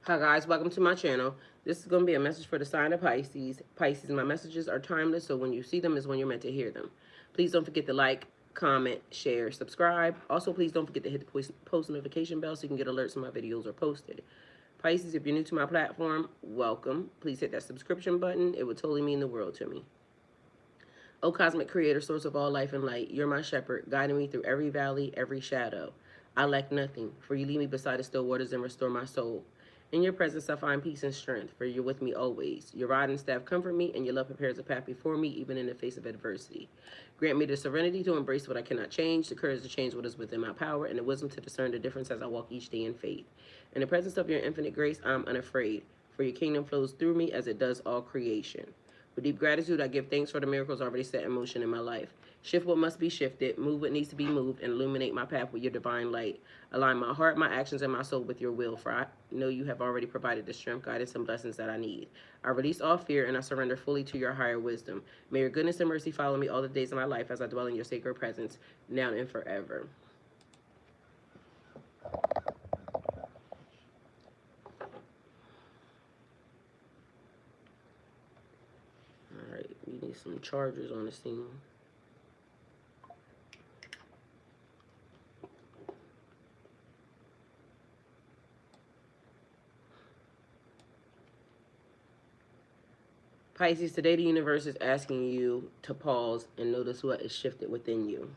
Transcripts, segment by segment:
Hi guys, welcome to my channel. This is going to be a message for the sign of Pisces. Pisces, my messages are timeless, so when you see them is when you're meant to hear them. Please don't forget to like, comment, share, subscribe. Also, please don't forget to hit the post notification bell so you can get alerts when my videos are posted. Pisces, if you're new to my platform, welcome. Please hit that subscription button. It would totally mean the world to me. O cosmic creator, source of all life and light, you're my shepherd, guiding me through every valley, every shadow. I lack nothing, for you lead me beside the still waters and restore my soul. In your presence I find peace and strength, for you're with me always. Your rod and staff comfort me, and your love prepares a path before me, even in the face of adversity. Grant me the serenity to embrace what I cannot change, the courage to change what is within my power, and the wisdom to discern the difference as I walk each day in faith. In the presence of your infinite grace, I am unafraid, for your kingdom flows through me as it does all creation. With deep gratitude, I give thanks for the miracles already set in motion in my life. Shift what must be shifted, move what needs to be moved, and illuminate my path with your divine light. Align my heart, my actions, and my soul with your will, for I know you have already provided the strength, guidance, and blessings that I need. I release all fear and I surrender fully to your higher wisdom. May your goodness and mercy follow me all the days of my life as I dwell in your sacred presence, now and forever. All right, we need some chargers on the scene. Pisces, today the universe is asking you to pause and notice what is shifted within you.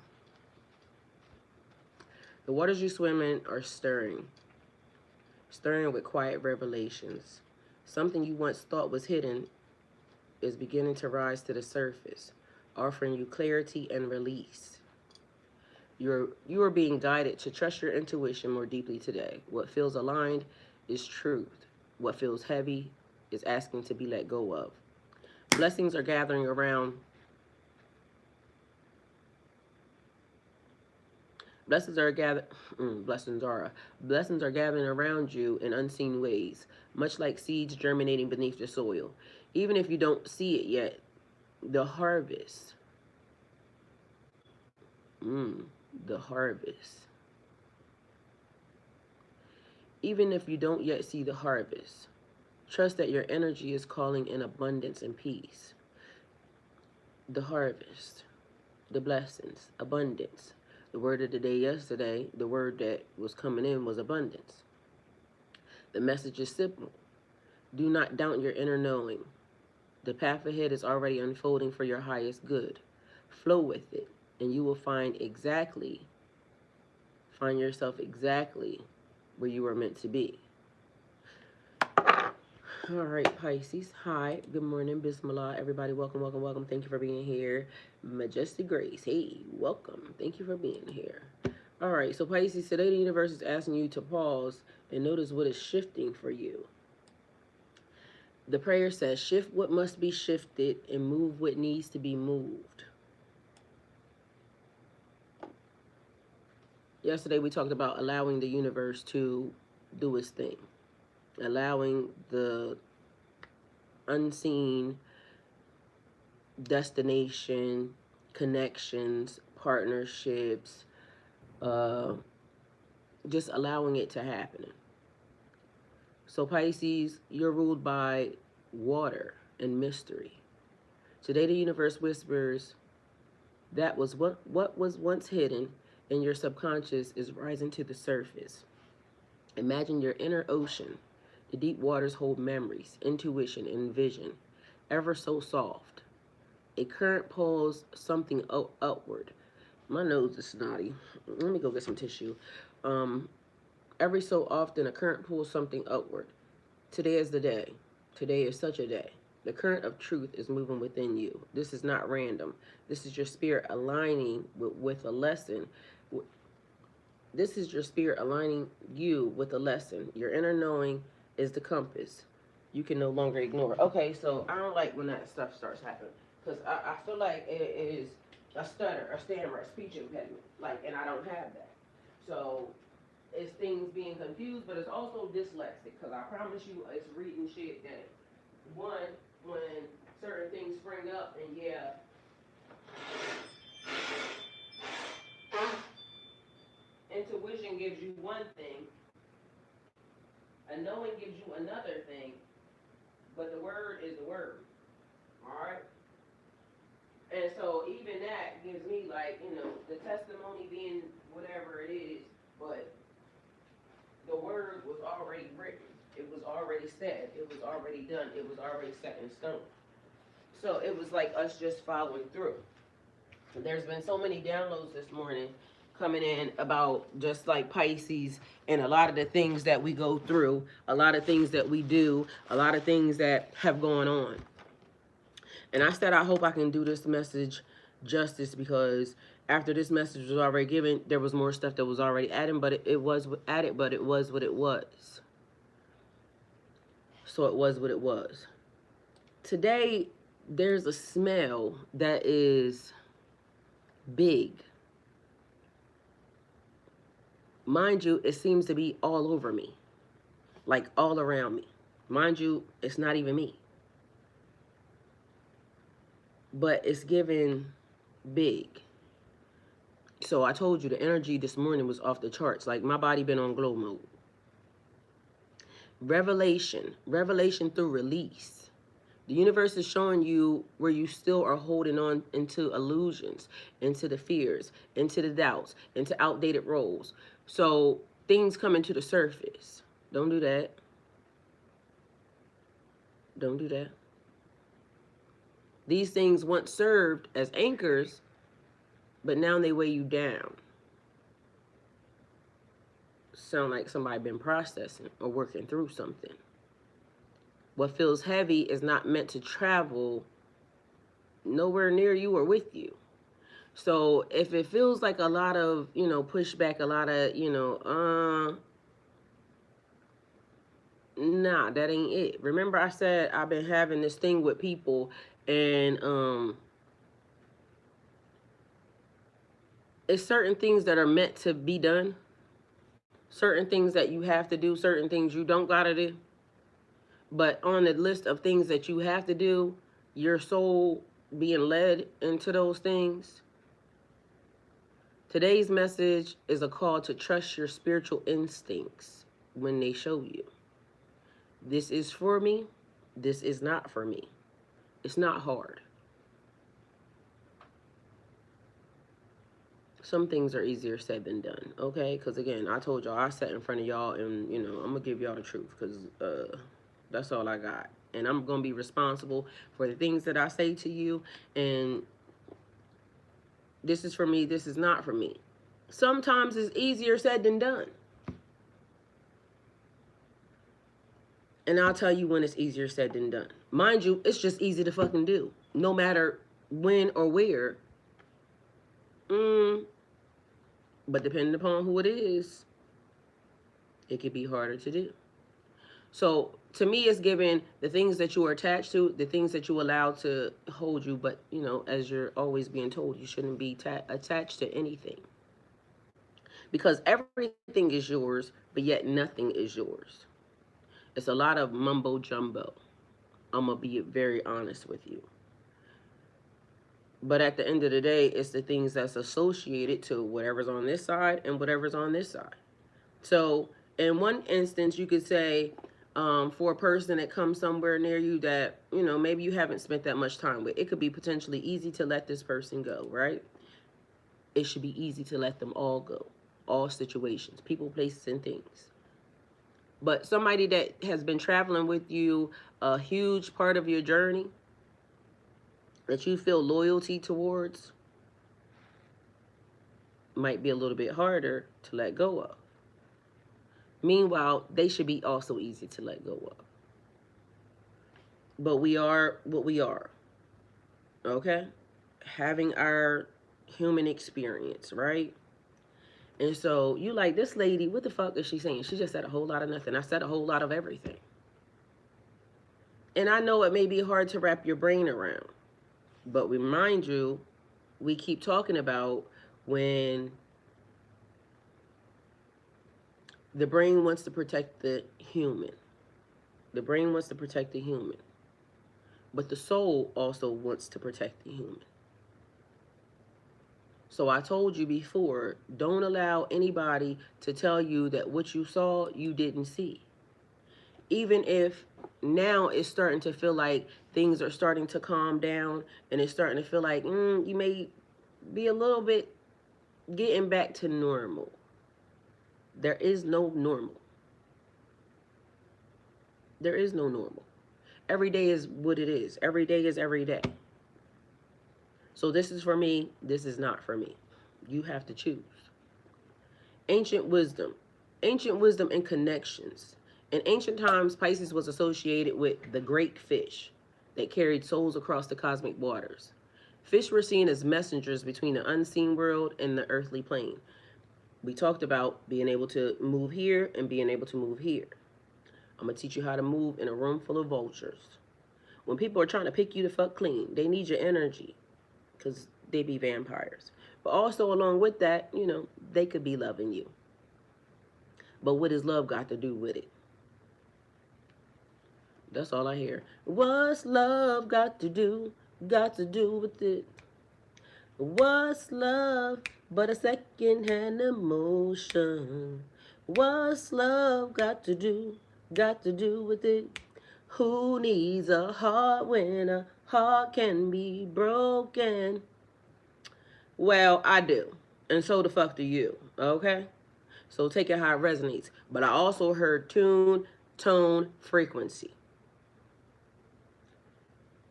The waters you swim in are stirring with quiet revelations. Something you once thought was hidden is beginning to rise to the surface, offering you clarity and release. You are being guided to trust your intuition more deeply today. What feels aligned is truth. What feels heavy is asking to be let go of. Blessings are gathering around Blessings are gather blessings are gathering around you in unseen ways, much like seeds germinating beneath the soil. Even if you don't see it yet, the harvest, mm, the harvest. Even if you don't yet see the harvest, trust that your energy is calling in abundance and peace. The harvest, the blessings, abundance. The word of the day yesterday, the word that was coming in was abundance. The message is simple. Do not doubt your inner knowing. The path ahead is already unfolding for your highest good. Flow with it, and you will find yourself exactly where you were meant to be. All right, Pisces. Hi, good morning, Bismillah. Everybody, welcome, welcome, welcome. Thank you for being here. Majestic Grace, hey, welcome. Thank you for being here. All right, so Pisces, today the universe is asking you to pause and notice what is shifting for you. The prayer says, shift what must be shifted and move what needs to be moved. Yesterday we talked about allowing the universe to do its thing. Allowing the unseen destination, connections, partnerships, uh, just allowing it to happen. So Pisces, you're ruled by water and mystery. Today the universe whispers that was what was once hidden in your subconscious is rising to the surface. Imagine your inner ocean. The deep waters hold memories, intuition, and vision, ever so soft. A current pulls something outward. My nose is snotty. Let me go get some tissue. Um, every so often, a current pulls something outward. Today is the day. Today is such a day. The current of truth is moving within you. This is not random. This is your spirit aligning with a lesson. This is your spirit aligning you with a lesson. Your inner knowing is the compass. You can no longer ignore. Okay, so I don't like when that stuff starts happening because I feel like it is a stutter, a stammer, a speech impediment. Like, and I don't have that. So it's things being confused, but it's also dyslexic because I promise you, it's reading shit that one when certain things spring up and yeah, intuition gives you one thing, A knowing gives you another thing, but the word is the word. All right. And so even that gives me like, the testimony being whatever it is, but the word was already written. It was already said. It was already done. It was already set in stone. So it was like us just following through. There's been so many downloads this morning coming in about just like Pisces and a lot of the things that we go through, a lot of things that we do, a lot of things that have gone on. And I said, I hope I can do this message justice, because after this message was already given, there was more stuff that was already added, but it was added, but it was what it was. So it was what it was. Today, there's a smell that is big. Mind you, it seems to be all over me, like all around me. Mind you, it's not even me. But it's given big. So I told you the energy this morning was off the charts. Like my body been on glow mode. Revelation through release. The universe is showing you where you still are holding on into illusions, into the fears, into the doubts, into outdated roles. So things coming to the surface. Don't do that. Don't do that. These things once served as anchors, but now they weigh you down. Sound like somebody been processing or working through something. What feels heavy is not meant to travel nowhere near you or with you. So if it feels like a lot of, pushback, a lot of, nah, that ain't it. Remember I said I've been having this thing with people, and it's certain things that are meant to be done, certain things that you have to do, certain things you don't gotta do. But on the list of things that you have to do, your soul being led into those things. Today's message is a call to trust your spiritual instincts when they show you. This is for me. This is not for me. It's not hard. Some things are easier said than done, okay? Because again, I told y'all I sat in front of y'all, and I'm gonna give y'all the truth, because that's all I got. And I'm gonna be responsible for the things that I say to you. And this is for me. This is not for me. Sometimes it's easier said than done. And I'll tell you when it's easier said than done. Mind you, it's just easy to fucking do, no matter when or where. But depending upon who it is, it could be harder to do. So to me, it's giving the things that you are attached to, the things that you allow to hold you. But, as you're always being told, you shouldn't be attached to anything. Because everything is yours, but yet nothing is yours. It's a lot of mumbo jumbo. I'm going to be very honest with you. But at the end of the day, it's the things that's associated to whatever's on this side and whatever's on this side. So in one instance, you could say, for a person that comes somewhere near you that, maybe you haven't spent that much time with, it could be potentially easy to let this person go, right? It should be easy to let them all go. All situations, people, places, and things. But somebody that has been traveling with you a huge part of your journey, that you feel loyalty towards, might be a little bit harder to let go of. Meanwhile, they should be also easy to let go of. But we are what we are, okay? Having our human experience, right? And so you like, this lady, what the fuck is she saying? She just said a whole lot of nothing. I said a whole lot of everything. And I know it may be hard to wrap your brain around, but remind you, we keep talking about when the brain wants to protect the human. The brain wants to protect the human. But the soul also wants to protect the human. So I told you before, don't allow anybody to tell you that what you saw, you didn't see. even if now it's starting to feel like things are starting to calm down, and it's starting to feel like you may be a little bit getting back to normal. There is no normal. There is no normal. Every day is what it is. Every day is every day. So this is for me. This is not for me. You have to choose. Ancient wisdom. Ancient wisdom and connections. In ancient times, Pisces was associated with the great fish that carried souls across the cosmic waters. Fish were seen as messengers between the unseen world and the earthly plane. We talked about being able to move here and being able to move here. I'm going to teach you how to move in a room full of vultures. When people are trying to pick you to fuck clean, they need your energy because they be vampires. But also along with that, they could be loving you. But what has love got to do with it? That's all I hear. What's love got to do with it? What's love but a second-hand emotion? What's love got to do with it? Who needs a heart when a heart can be broken? Well, I do. And so the fuck do you, okay? So take it how it resonates. But I also heard tune, tone, frequency.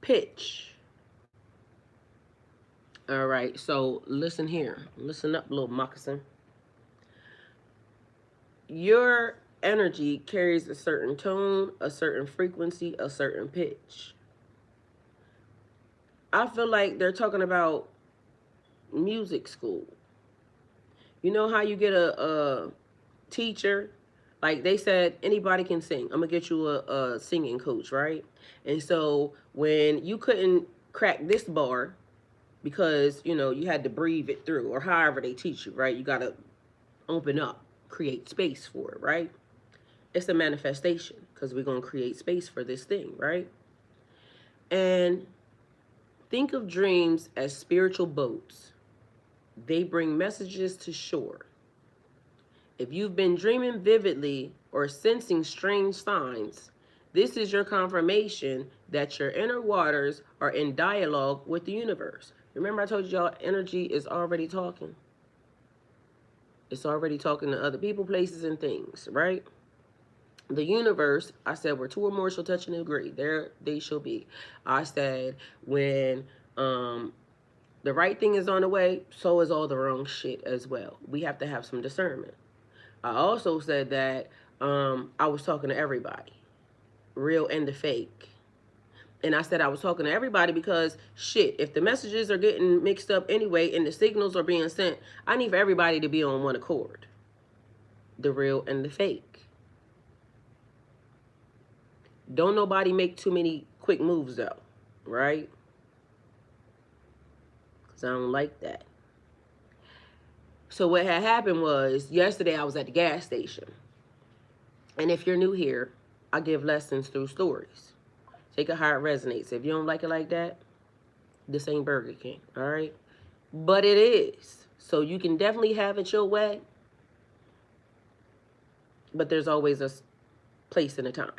Pitch. All right, so listen here. Listen up, little moccasin. Your energy carries a certain tone, a certain frequency, a certain pitch. I feel like they're talking about music school. You know how you get a teacher? Like they said, anybody can sing. I'm going to get you a singing coach, right? And so when you couldn't crack this bar because, you had to breathe it through, or however they teach you, right? You got to open up, create space for it, right? It's a manifestation because we're going to create space for this thing, right? And think of dreams as spiritual boats. They bring messages to shore. If you've been dreaming vividly or sensing strange signs, this is your confirmation that your inner waters are in dialogue with the universe. Remember I told y'all energy is already talking. It's already talking to other people, places, and things, right? The universe, I said, where two or more shall touch and agree, there they shall be. I said, when the right thing is on the way, so is all the wrong shit as well. We have to have some discernment. I also said that I was talking to everybody, real and the fake. And I said I was talking to everybody because, shit, if the messages are getting mixed up anyway and the signals are being sent, I need for everybody to be on one accord. The real and the fake. Don't nobody make too many quick moves, though, right? Because I don't like that. So what had happened was, yesterday I was at the gas station. And if you're new here, I give lessons through stories. Take it how it resonates. If you don't like it like that, this ain't Burger King, all right? But it is. So you can definitely have it your way. But there's always a place and a time.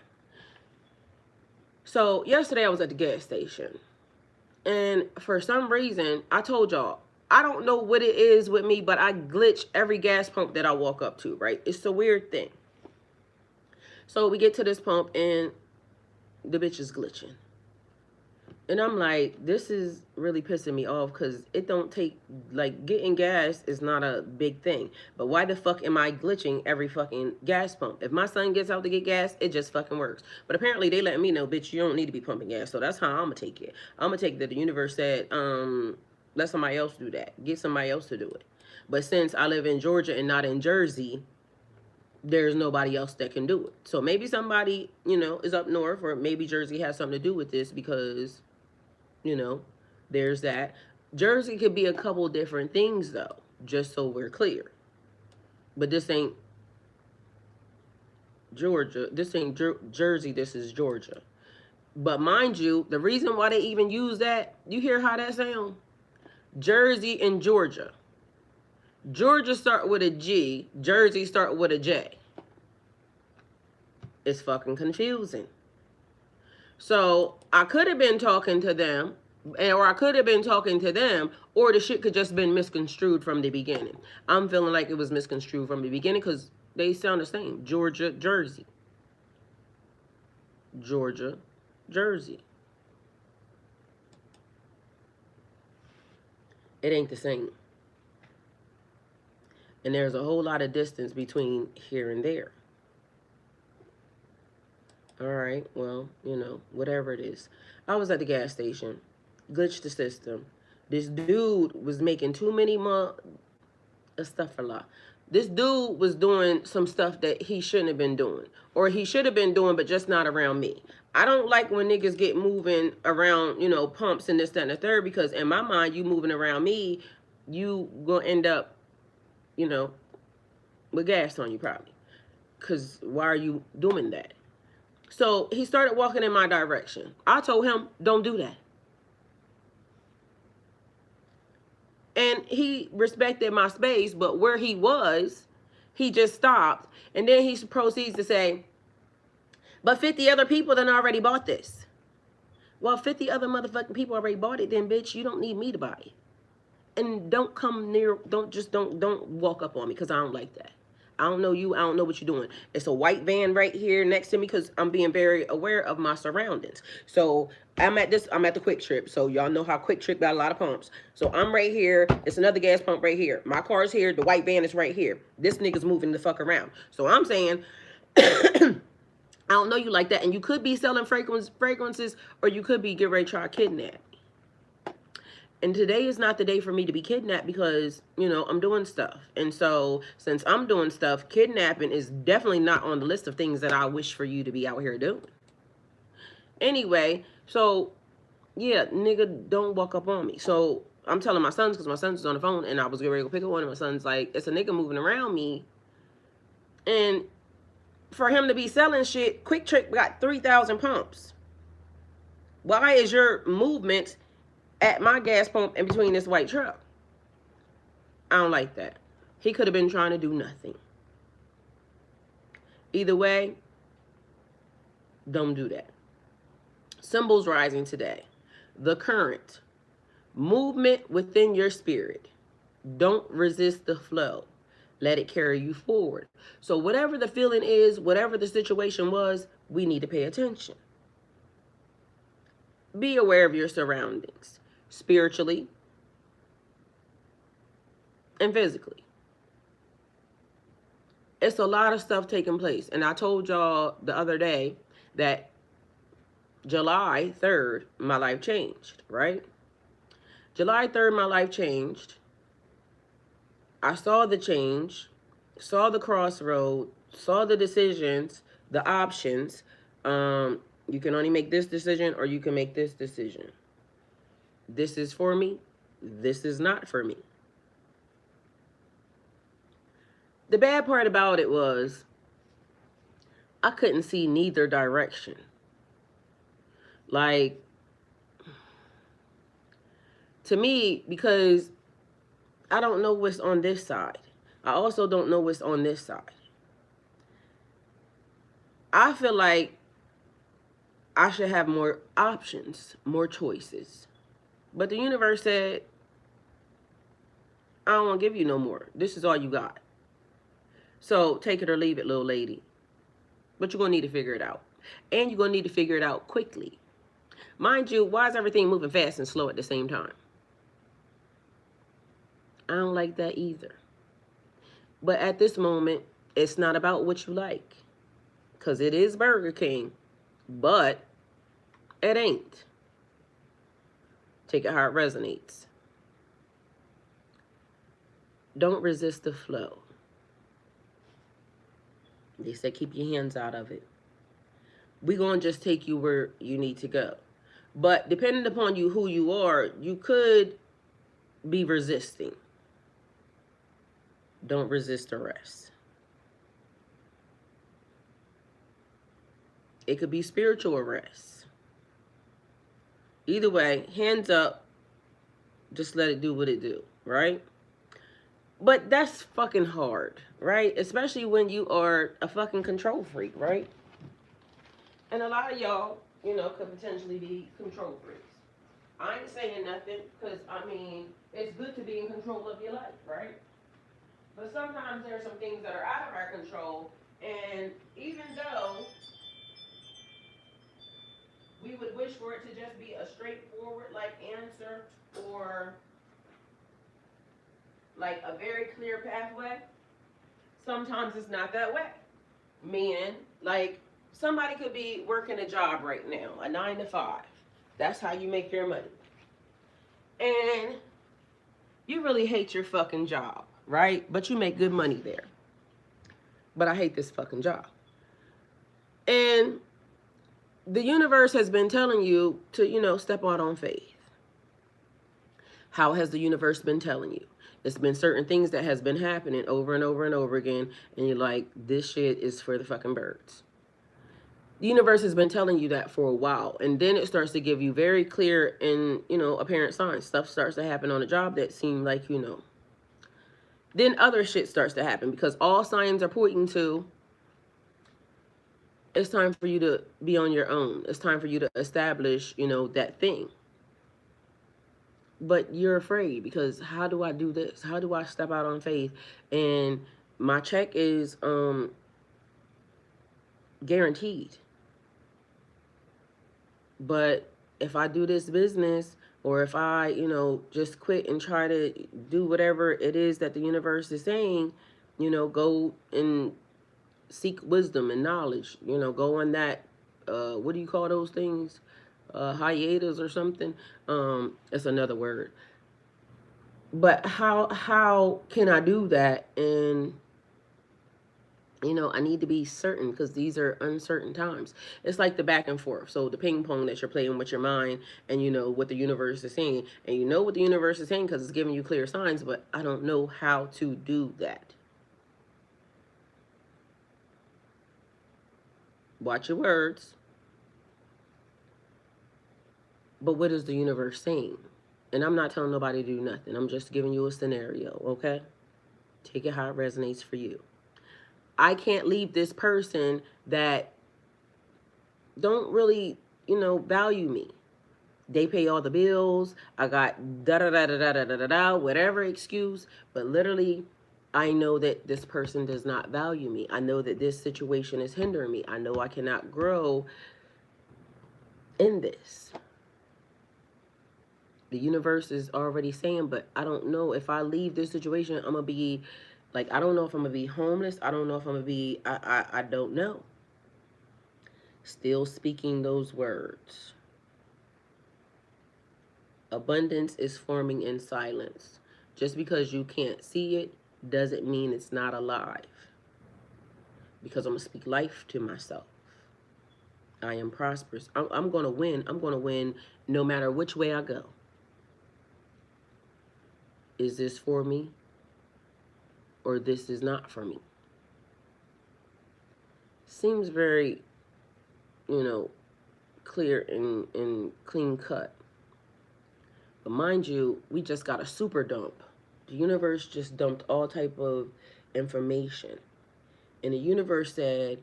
So yesterday I was at the gas station. And for some reason, I told y'all, I don't know what it is with me, but I glitch every gas pump that I walk up to, right? It's a weird thing. So we get to this pump and the bitch is glitching. And I'm like, this is really pissing me off because it don't take, like, getting gas is not a big thing. But why the fuck am I glitching every fucking gas pump? If my son gets out to get gas, it just fucking works. But apparently they let me know, bitch, you don't need to be pumping gas. So that's how I'm going to take it. I'm going to take that the universe said, let somebody else do that. Get somebody else to do it. But since I live in Georgia and not in Jersey, there's nobody else that can do it. So maybe somebody, is up north, or maybe Jersey has something to do with this because, there's that. Jersey could be a couple different things, though, just so we're clear. But this ain't Georgia. This ain't Jersey. This is Georgia. But mind you, the reason why they even use that, you hear how that sounds? Jersey and Georgia. Georgia start with a G. Jersey start with a J. It's fucking confusing. So I could have been talking to them, or I could have been talking to them, or the shit could just been misconstrued from the beginning. I'm feeling like it was misconstrued from the beginning because they sound the same. Georgia, Jersey. Georgia, Jersey. It ain't the same. And there's a whole lot of distance between here and there. All right, well, whatever it is. I was at the gas station, glitched the system. This dude was making too many stuff a lot. This dude was doing some stuff that he shouldn't have been doing, or he should have been doing, but just not around me. I don't like when niggas get moving around, pumps and this, that, and the third, because in my mind, you moving around me, you gonna end up, you know, with gas on you probably. Because why are you doing that? So he started walking in my direction. I told him, don't do that. And he respected my space, but where he was, he just stopped. And then he proceeds to say, but 50 other people done already bought this. Well, 50 other motherfucking people already bought it, then bitch, you don't need me to buy it. And don't come near, don't walk up on me, because I don't like that. I don't know you. I don't know what you're doing. It's a white van right here next to me because I'm being very aware of my surroundings. So I'm at the Quick Trip. So y'all know how Quick Trip got a lot of pumps. So I'm right here. It's another gas pump right here. My car's here. The white van is right here. This nigga's moving the fuck around. So I'm saying, I don't know you like that. And you could be selling fragrances, or you could be getting ready to try to kidnap. And today is not the day for me to be kidnapped because, I'm doing stuff. And so since I'm doing stuff, kidnapping is definitely not on the list of things that I wish for you to be out here doing. Anyway, so yeah, nigga, don't walk up on me. So I'm telling my sons, because my son's was on the phone and I was getting ready to go pick up one, and my son's like, it's a nigga moving around me. And for him to be selling shit, Quick Trip got 3,000 pumps. Why is your movement at my gas pump in between this white truck? I don't like that. He could have been trying to do nothing. Either way, don't do that. Symbols rising today. The current. Movement within your spirit. Don't resist the flow. Let it carry you forward. So whatever the feeling is, whatever the situation was, we need to pay attention. Be aware of your surroundings. Spiritually and physically. It's a lot of stuff taking place. And I told y'all the other day that July 3rd, my life changed, right? July 3rd, my life changed. I saw the change, saw the crossroad, saw the decisions, the options. You can only make this decision, or you can make this decision. This is for me. This is not for me. The bad part about it was I couldn't see neither direction. Like, to me, because I don't know what's on this side. I also don't know what's on this side. I feel like I should have more options, more choices. But the universe said, I don't want to give you no more. This is all you got. So take it or leave it, little lady. But you're going to need to figure it out. And you're going to need to figure it out quickly. Mind you, why is everything moving fast and slow at the same time? I don't like that either. But at this moment, it's not about what you like. Because it is Burger King. But it ain't. Take it how it resonates. Don't resist the flow. They said keep your hands out of it. We're going to just take you where you need to go. But depending upon you, who you are, you could be resisting. Don't resist arrest. It could be spiritual arrest. Either way, hands up. Just let it do what it do, right? But that's fucking hard, right? Especially when you are a fucking control freak, right? And a lot of y'all, you know, could potentially be control freaks. I ain't saying nothing because, I mean, it's good to be in control of your life, right? But sometimes there are some things that are out of our control. And even though we would wish for it to just be a straightforward, like, answer or like a very clear pathway, sometimes it's not that way. Meaning, like, somebody could be working a job right now, a 9 to 5. That's how you make your money. And you really hate your fucking job, right? But you make good money there. But I hate this fucking job. And the universe has been telling you to, you know, step out on faith. How has the universe been telling you? It's been certain things that has been happening over and over and over again, and you're like, this shit is for the fucking birds. The universe has been telling you that for a while, and then it starts to give you very clear and, you know, apparent signs. Stuff starts to happen on the job that seem like, you know. Then other shit starts to happen because all signs are pointing to it's time for you to be on your own. It's time for you to establish, you know, that thing. But you're afraid because how do I do this? How do I step out on faith? And my check is guaranteed. But if I do this business or if I, you know, just quit and try to do whatever it is that the universe is saying, you know, go and seek wisdom and knowledge, you know, go on that, what do you call those things? Hiatus or something. It's another word. But how can I do that? And you know, I need to be certain because these are uncertain times. It's like the back and forth. So the ping pong that you're playing with your mind, and you know what the universe is saying, and you know what the universe is saying because it's giving you clear signs. But I don't know how to do that. Watch your words. But what is the universe saying? And I'm not telling nobody to do nothing. I'm just giving you a scenario, okay? Take it how it resonates for you. I can't leave this person that don't really, you know, value me. They pay all the bills. I got da da da da da da da da, whatever excuse. But literally, I know that this person does not value me. I know that this situation is hindering me. I know I cannot grow in this. The universe is already saying, but I don't know if I leave this situation, I'm gonna be like, I don't know if I'm gonna be homeless. I don't know if I'm gonna be, I don't know. Still speaking those words. Abundance is forming in silence. Just because you can't see it doesn't mean it's not alive. Because I'm gonna speak life to myself. I am prosperous. I'm gonna win. I'm gonna win no matter which way I go. Is this for me? Or this is not for me? Seems very, you know, clear and clean cut. But mind you, we just got a super dump. The universe just dumped all type of information. And the universe said,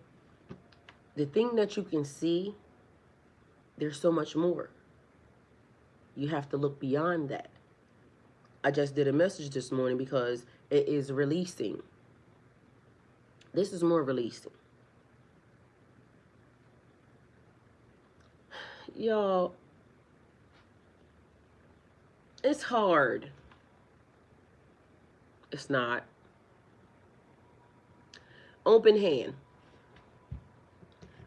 the thing that you can see, there's so much more. You have to look beyond that. I just did a message this morning because it is releasing. This is more releasing. Y'all, it's hard. It's not. Open hand.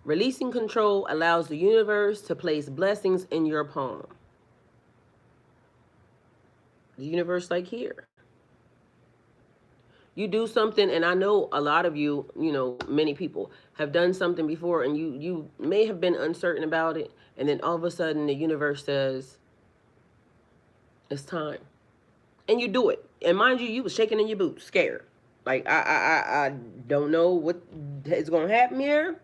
Releasing control allows the universe to place blessings in your palm. The universe, like, here. You do something, and I know a lot of you, you know, many people have done something before, and you may have been uncertain about it, and then all of a sudden the universe says, it's time. And you do it. And mind you, you was shaking in your boots, scared. Like, I don't know what is going to happen here,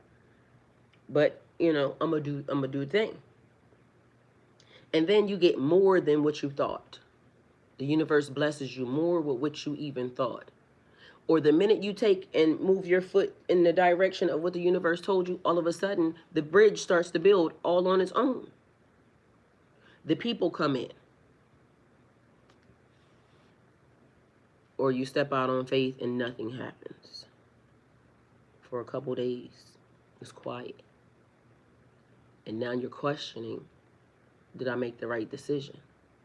but, you know, I'm going to do the thing. And then you get more than what you thought. The universe blesses you more with what you even thought. or the minute you take and move your foot in the direction of what the universe told you, all of a sudden the bridge starts to build all on its own. The people come in. Or you step out on faith and nothing happens. For a couple days, it's quiet. And now you're questioning, did I make the right decision?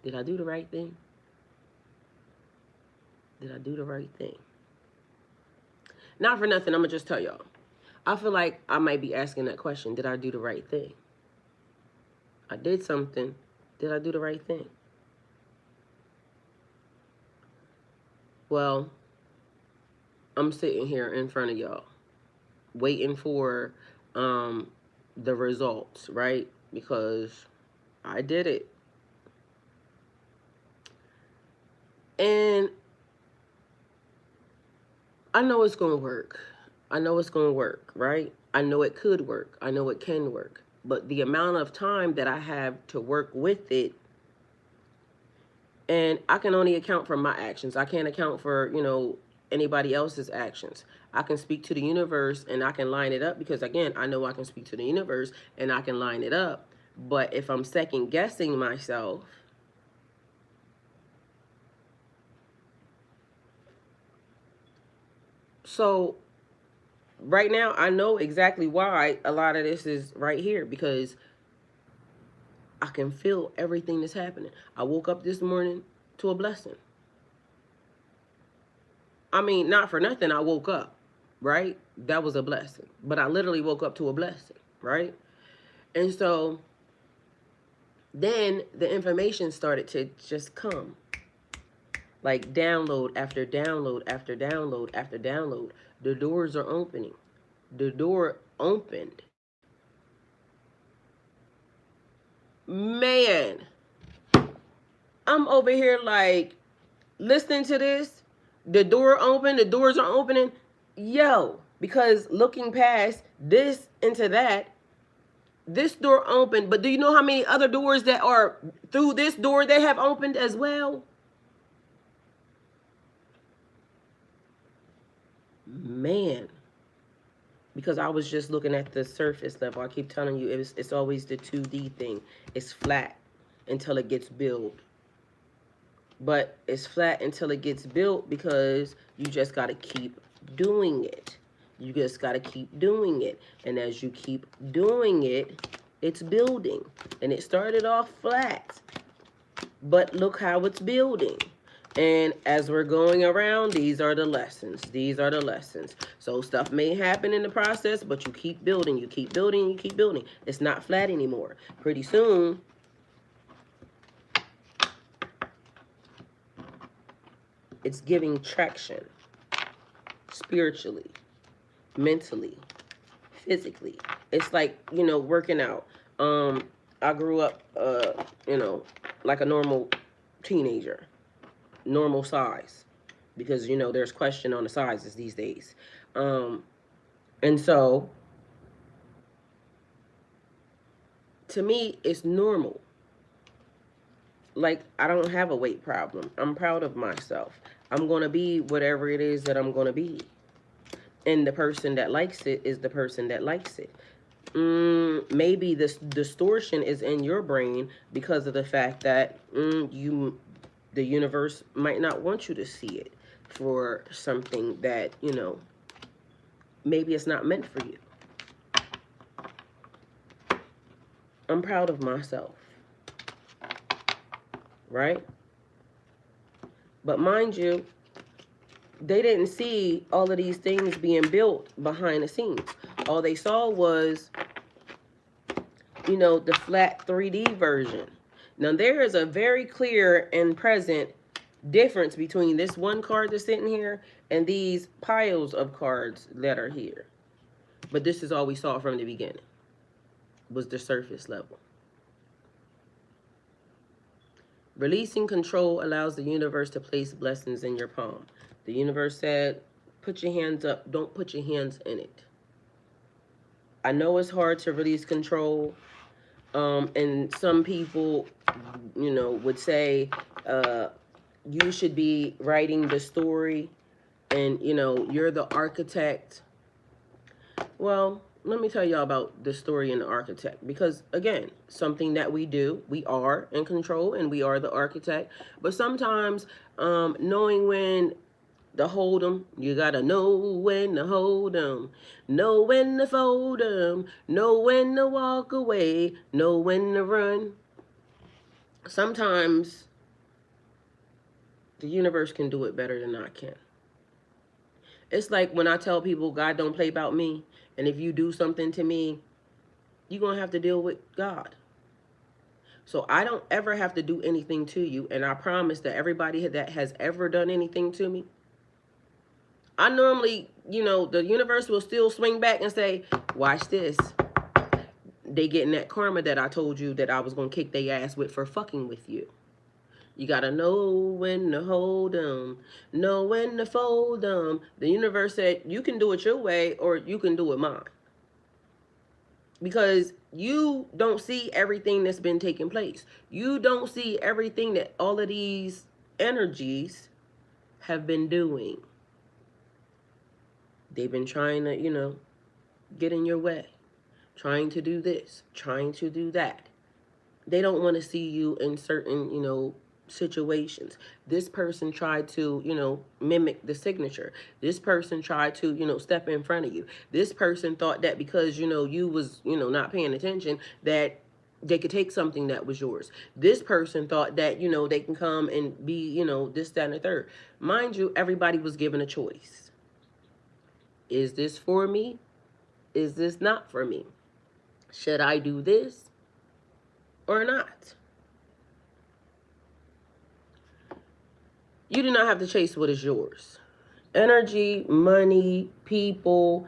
Did I do the right thing? Did I do the right thing? Not for nothing, I'm going to just tell y'all. I feel like I might be asking that question. Did I do the right thing? I did something. Did I do the right thing? Well, I'm sitting here in front of y'all waiting for the results, right? Because I did it. And I know it's going to work. I know it's going to work, right? I know it could work. I know it can work. But the amount of time that I have to work with it, and I can only account for my actions. I can't account for, anybody else's actions. I can speak to the universe and I can line it up because, again, I know I can speak to the universe and I can line it up. But if I'm second guessing myself, so right now I know exactly why a lot of this is right here, because I can feel everything that's happening. I woke up this morning to a blessing. I mean, not for nothing, I woke up, right? That was a blessing. But I literally woke up to a blessing, right? And so then the information started to just come. Like download after download after download after download. The doors are opening. The door opened. Man, I'm over here like listening to this. The door open, the doors are opening. Yo, because looking past this into that, this door opened, but do you know how many other doors that are through this door that have opened as well? Man, because I was just looking at the surface level. I keep telling you, it's always the 2D thing. It's flat until it gets built. But it's flat until it gets built because you just got to keep doing it. You just got to keep doing it. And as you keep doing it, it's building. And it started off flat. But look how it's building. And as we're going around, these are the lessons. These are the lessons. So stuff may happen in the process, but you keep building. You keep building. You keep building. It's not flat anymore. Pretty soon, it's giving traction spiritually, mentally, physically. It's like, working out. I grew up, like a normal teenager, normal size, because, there's question on the sizes these days. And so, to me, it's normal. Like, I don't have a weight problem. I'm proud of myself. I'm going to be whatever it is that I'm going to be. And the person that likes it is the person that likes it. Maybe this distortion is in your brain because of the fact that the universe might not want you to see it for something that, maybe it's not meant for you. I'm proud of myself. Right? But mind you, they didn't see all of these things being built behind the scenes. All they saw was, the flat 3D version. Now, there is a very clear and present difference between this one card that's sitting here and these piles of cards that are here. But this is all we saw from the beginning, was the surface level. Releasing control allows the universe to place blessings in your palm. The universe said, put your hands up. Don't put your hands in it. I know it's hard to release control. And some people, would say you should be writing the story and you're the architect. Well, let me tell y'all about the story in the architect, because again, something that we do, we are in control and we are the architect. But sometimes, knowing when to hold 'em, you gotta know when to hold 'em, know when to fold 'em, know when to walk away, know when to run. Sometimes the universe can do it better than I can. It's like when I tell people God don't play about me, and if you do something to me, you're going to have to deal with God. So I don't ever have to do anything to you, and I promise that everybody that has ever done anything to me, I normally, the universe will still swing back and say, watch this. They getting that karma that I told you that I was going to kick their ass with for fucking with you. You got to know when to hold them, know when to fold them. The universe said, you can do it your way or you can do it mine. Because you don't see everything that's been taking place. You don't see everything that all of these energies have been doing. They've been trying to, get in your way, trying to do this, trying to do that. They don't want to see you in certain, situations. This person tried to, mimic the signature. This person tried to, step in front of you. This person thought that because, you was, not paying attention, that they could take something that was yours. This person thought that, they can come and be, this, that, and the third. Mind you, everybody was given a choice. Is this for me? Is this not for me? Should I do this or not? You do not have to chase what is yours. Energy, money, people,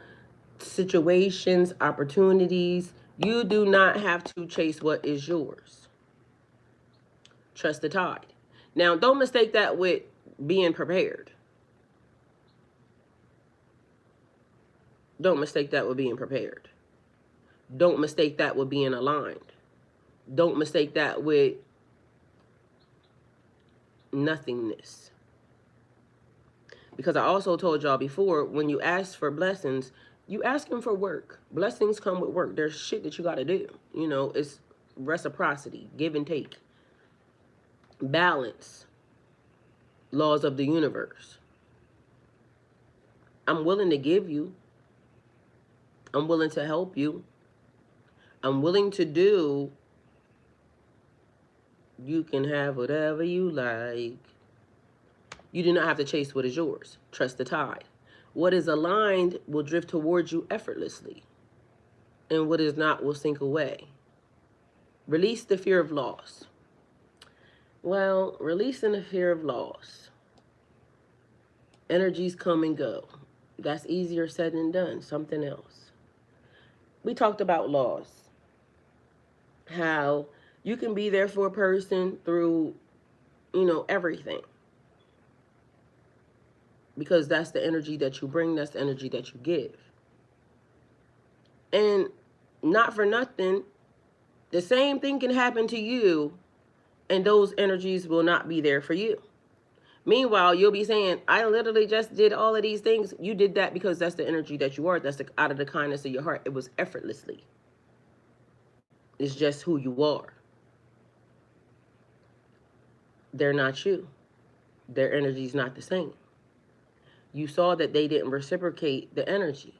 situations, opportunities. You do not have to chase what is yours. Trust the tide. Now, don't mistake that with being prepared. Don't mistake that with being prepared. Don't mistake that with being aligned. Don't mistake that with nothingness. Because I also told y'all before, when you ask for blessings, you asking for work. Blessings come with work. There's shit that you got to do. It's reciprocity, give and take, balance, laws of the universe. I'm willing to give you. I'm willing to help you. I'm willing to do. You can have whatever you like. You do not have to chase what is yours. Trust the tide. What is aligned will drift towards you effortlessly, and what is not will sink away. Release the fear of loss. Well, releasing the fear of loss. Energies come and go. That's easier said than done. Something else. We talked about loss. How you can be there for a person through, everything. Because that's the energy that you bring. That's the energy that you give. And not for nothing, the same thing can happen to you, and those energies will not be there for you. Meanwhile, you'll be saying, I literally just did all of these things. You did that because that's the energy that you are. That's out of the kindness of your heart. It was effortlessly. It's just who you are. They're not you. Their energy is not the same. You saw that they didn't reciprocate the energy.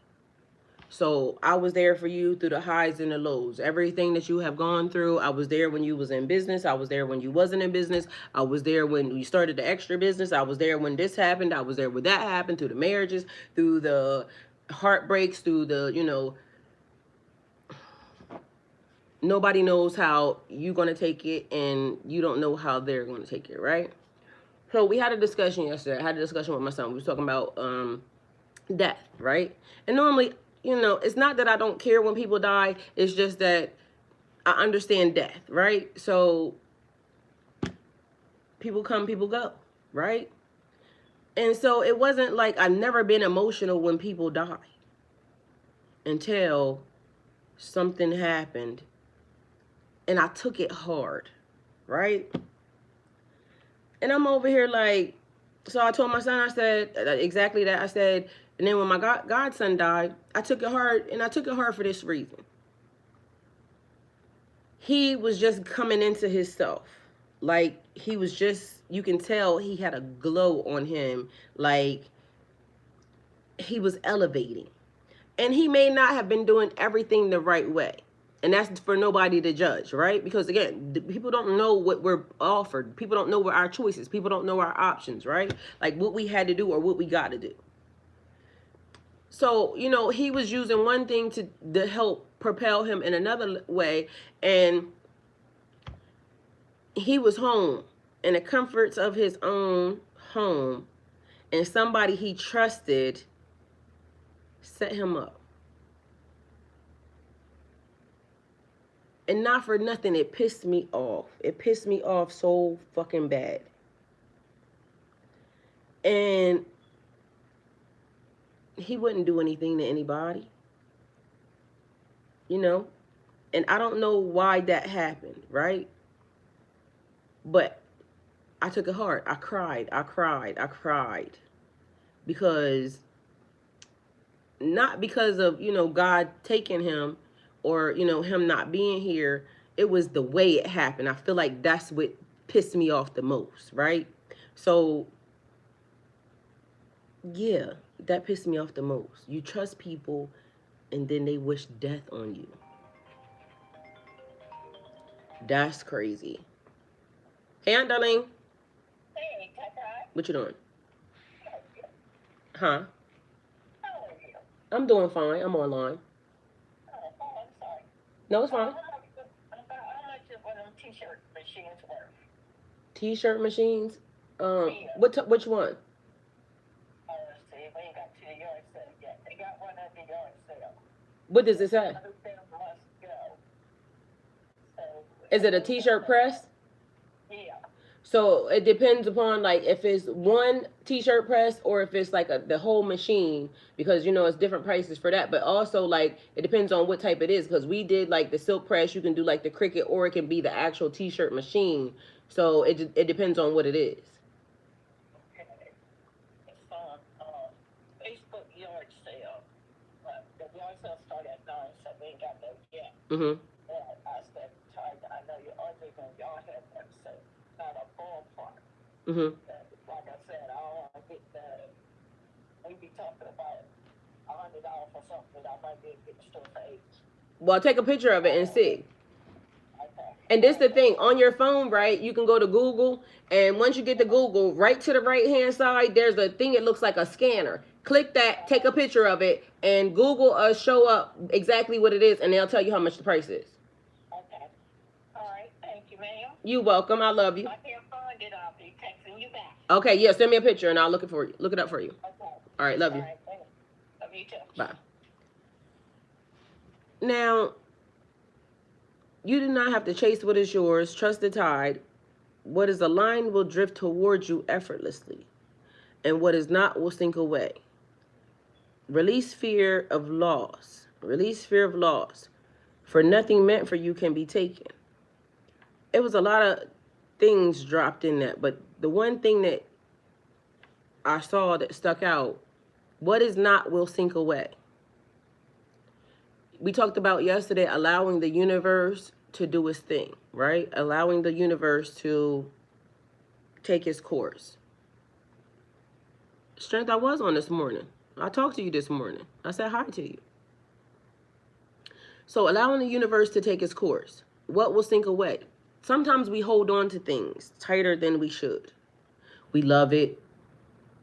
So I was there for you through the highs and the lows. Everything that you have gone through, I was there when you was in business. I was there when you wasn't in business. I was there when you started the extra business. I was there when this happened. I was there when that happened, through the marriages, through the heartbreaks, through the, nobody knows how you're going to take it, and you don't know how they're going to take it, right? So we had a discussion yesterday. I had a discussion with my son. We was talking about death, right? And normally, it's not that I don't care when people die. It's just that I understand death, right? So people come, people go, right? And so it wasn't like I've never been emotional when people die until something happened and I took it hard, right? And I'm over here like, So I told my son, I said exactly that. I said, and then when my godson died, I took it hard, and I took it hard for this reason. He was just coming into himself. Like, he was just, you can tell he had a glow on him. Like, he was elevating. And he may not have been doing everything the right way. And that's for nobody to judge, right? Because again, people don't know what we're offered. People don't know what our choices. People don't know our options, right? Like what we had to do or what we got to do. So, he was using one thing to help propel him in another way. And he was home in the comforts of his own home. And somebody he trusted set him up. And not for nothing, it pissed me off. It pissed me off so fucking bad. And he wouldn't do anything to anybody. And I don't know why that happened, right? But I took it hard. I cried. Because, not because of, God taking him or, him not being here. It was the way it happened. I feel like that's what pissed me off the most, right? So, yeah, that pissed me off the most. You trust people and then they wish death on you. That's crazy. Hey, Aunt Darlene. Hey, Tata. What you doing? Huh? How are you? I'm doing fine. I'm online. Oh, I'm sorry. No, it's fine. How much is one of them t-shirt machines worth? T-shirt machines? Yeah. Which one? Let's see. We ain't got to the yard sale yet. They got one at the yard sale. What does it say? Other sale must go. So, Is it a t-shirt press? yeah. So it depends upon like if it's one t-shirt press or if it's like the whole machine, because it's different prices for that. But also like it depends on what type it is, because we did like the silk press. You can do like the Cricut, or it can be the actual t-shirt machine. So it depends on what it is. Okay. It's on Facebook yard sale. The yard sale started at 9, so we ain't got those yet. Mhm. I said, I know you're always going to y'all have one, so not a ballpark. Mhm. Like I said, I don't want to get we be talking about $100 for something that I might be able to get the store for 8. Well, take a picture of it and see. Okay. And this the thing, on your phone, right? You can go to Google, and once you get to Google, right to the right-hand side, there's a thing that looks like a scanner. Click that, take a picture of it, and Google show up exactly what it is, and they'll tell you how much the price is. Okay. All right. Thank you, ma'am. You're welcome. I love you. If I can't find it, I'll be texting you back. Okay, yeah, send me a picture, and I'll look it up for you. Okay. All right, love you. All right, thanks. Love you too. Bye. Now, you do not have to chase what is yours. Trust the tide. What is aligned will drift towards you effortlessly, and what is not will sink away. Release fear of loss. Release fear of loss. For nothing meant for you can be taken. It was a lot of things dropped in that, but the one thing that I saw that stuck out, what is not will sink away. We talked about yesterday allowing the universe to do its thing, right? Allowing the universe to take its course. Strength, I was on this morning. I talked to you this morning. I said hi to you. So allowing the universe to take its course. What will sink away? Sometimes we hold on to things tighter than we should. We love it.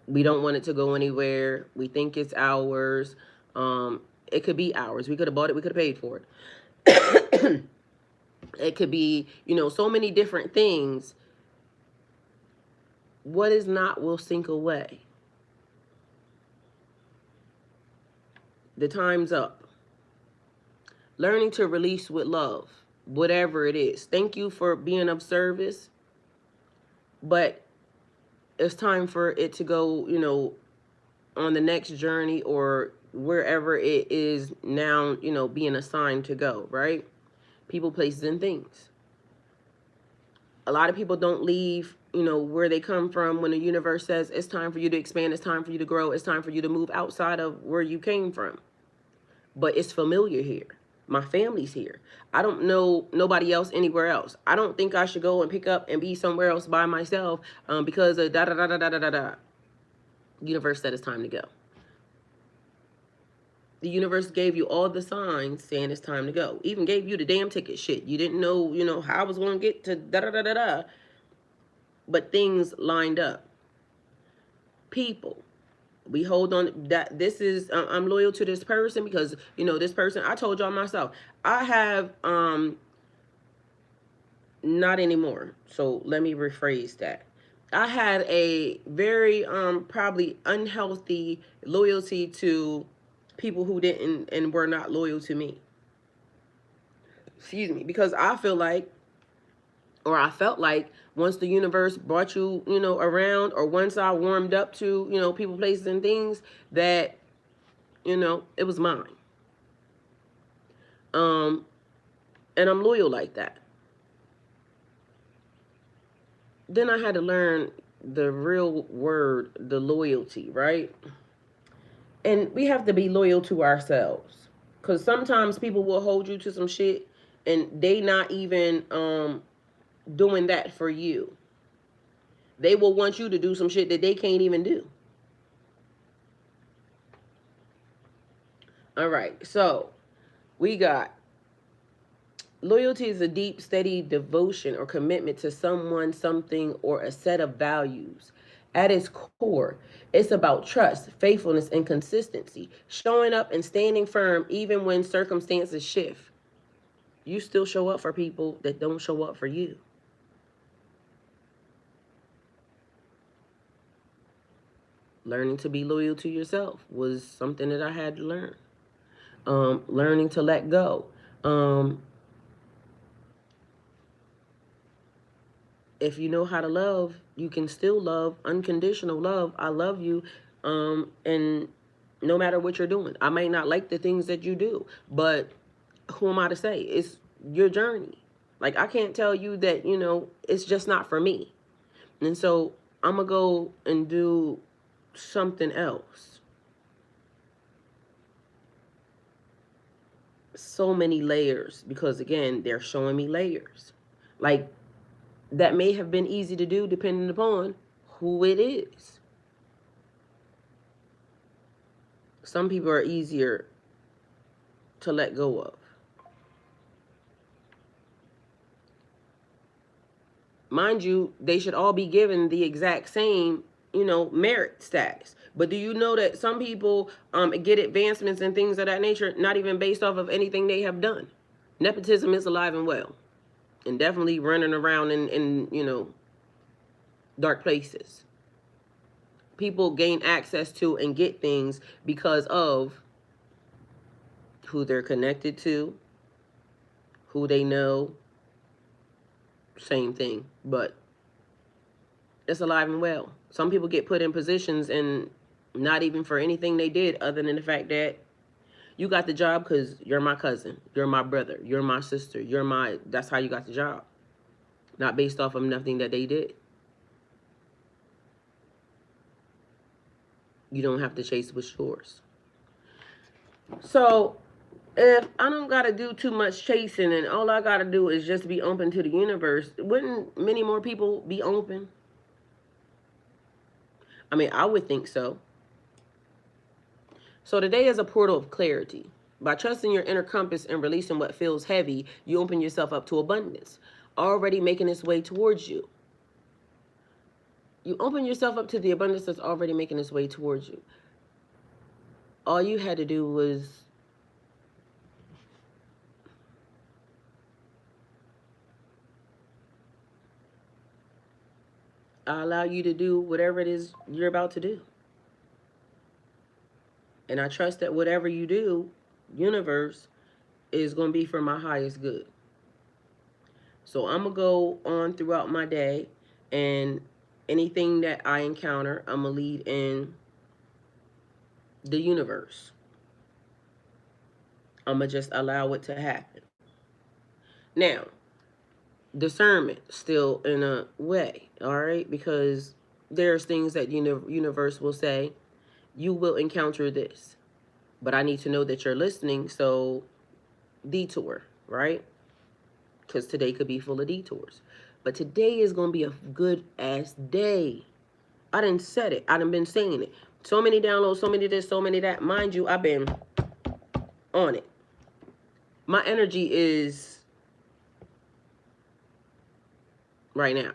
We don't want it to go anywhere. We think it's ours. It could be ours. We could have bought it. We could have paid for it. It could be, so many different things. What is not will sink away. The time's up. Learning to release with love, whatever it is. Thank you for being of service, but it's time for it to go, on the next journey or wherever it is now, being assigned to go, right? People, places, and things. A lot of people don't leave where they come from when the universe says it's time for you to expand, it's time for you to grow, it's time for you to move outside of where you came from. But it's familiar here. My family's here. I don't know nobody else anywhere else. I don't think I should go and pick up and be somewhere else by myself because of da da da da da da da. Universe said it's time to go. The universe gave you all the signs saying it's time to go. Even gave you the damn ticket shit. You didn't know, how I was going to get to da da da da da. But things lined up. People. We hold on that this is I'm loyal to this person because this person, I told y'all myself, I have not anymore. So let me rephrase that. I had a very probably unhealthy loyalty to people who didn't and were not loyal to me. Excuse me, because I feel like, or I felt like, once the universe brought you, around, or once I warmed up to, people, places, and things, that, it was mine. Um, and I'm loyal like that. Then I had to learn the real word, the loyalty, right? And we have to be loyal to ourselves. Because sometimes people will hold you to some shit and they not even doing that for you. They will want you to do some shit that they can't even do. All right, so we got loyalty is a deep, steady devotion or commitment to someone, something, or a set of values. At its core, it's about trust, faithfulness, and consistency, showing up and standing firm even when circumstances shift. You still show up for people that don't show up for you. Learning to be loyal to yourself was something that I had to learn. Learning to let go. Um, if you know how to love, you can still love. Unconditional love. I love you. And no matter what you're doing, I may not like the things that you do, but who am I to say? It's your journey. Like, I can't tell you that, it's just not for me. And so I'm going to go and do something else. So many layers, because again, they're showing me layers. Like, that may have been easy to do depending upon who it is. Some people are easier to let go of. Mind you, they should all be given the exact same, merit status. But do you know that some people get advancements and things of that nature not even based off of anything they have done? Nepotism is alive and well, and definitely running around in dark places. People gain access to and get things because of who they're connected to, who they know, same thing. But it's alive and well. Some people get put in positions and not even for anything they did other than the fact that you got the job because you're my cousin, you're my brother, you're my sister, that's how you got the job. Not based off of nothing that they did. You don't have to chase what's yours. So if I don't got to do too much chasing and all I got to do is just be open to the universe, wouldn't many more people be open? I mean, I would think so. So today is a portal of clarity. By trusting your inner compass and releasing what feels heavy, you open yourself up to abundance, already making its way towards you. You open yourself up to the abundance that's already making its way towards you. All you had to do was allow you to do whatever it is you're about to do. And I trust that whatever you do, universe, is going to be for my highest good. So I'm going to go on throughout my day, and anything that I encounter, I'm going to lead in the universe. I'm going to just allow it to happen. Now, discernment still in a way, all right? Because there's things that universe will say, you will encounter this, but I need to know that you're listening. So detour, right? Because today could be full of detours, but today is going to be a good ass day. I didn't said it. I done been saying it. So many downloads, so many this, so many that. Mind you, I've been on it. My energy is right now.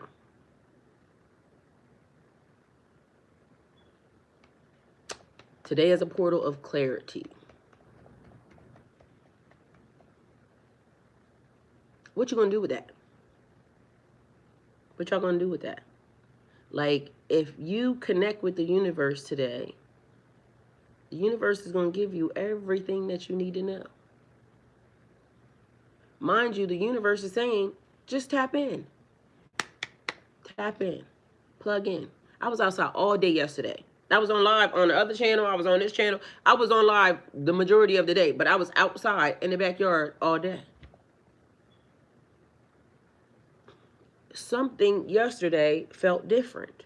Today is a portal of clarity. What you gonna do with that? What y'all gonna do with that? Like, if you connect with the universe today, the universe is gonna give you everything that you need to know. Mind you, the universe is saying, just tap in. Tap in. Plug in. I was outside all day yesterday. I was on live on the other channel. I was on this channel. I was on live the majority of the day, but I was outside in the backyard all day. Something yesterday felt different.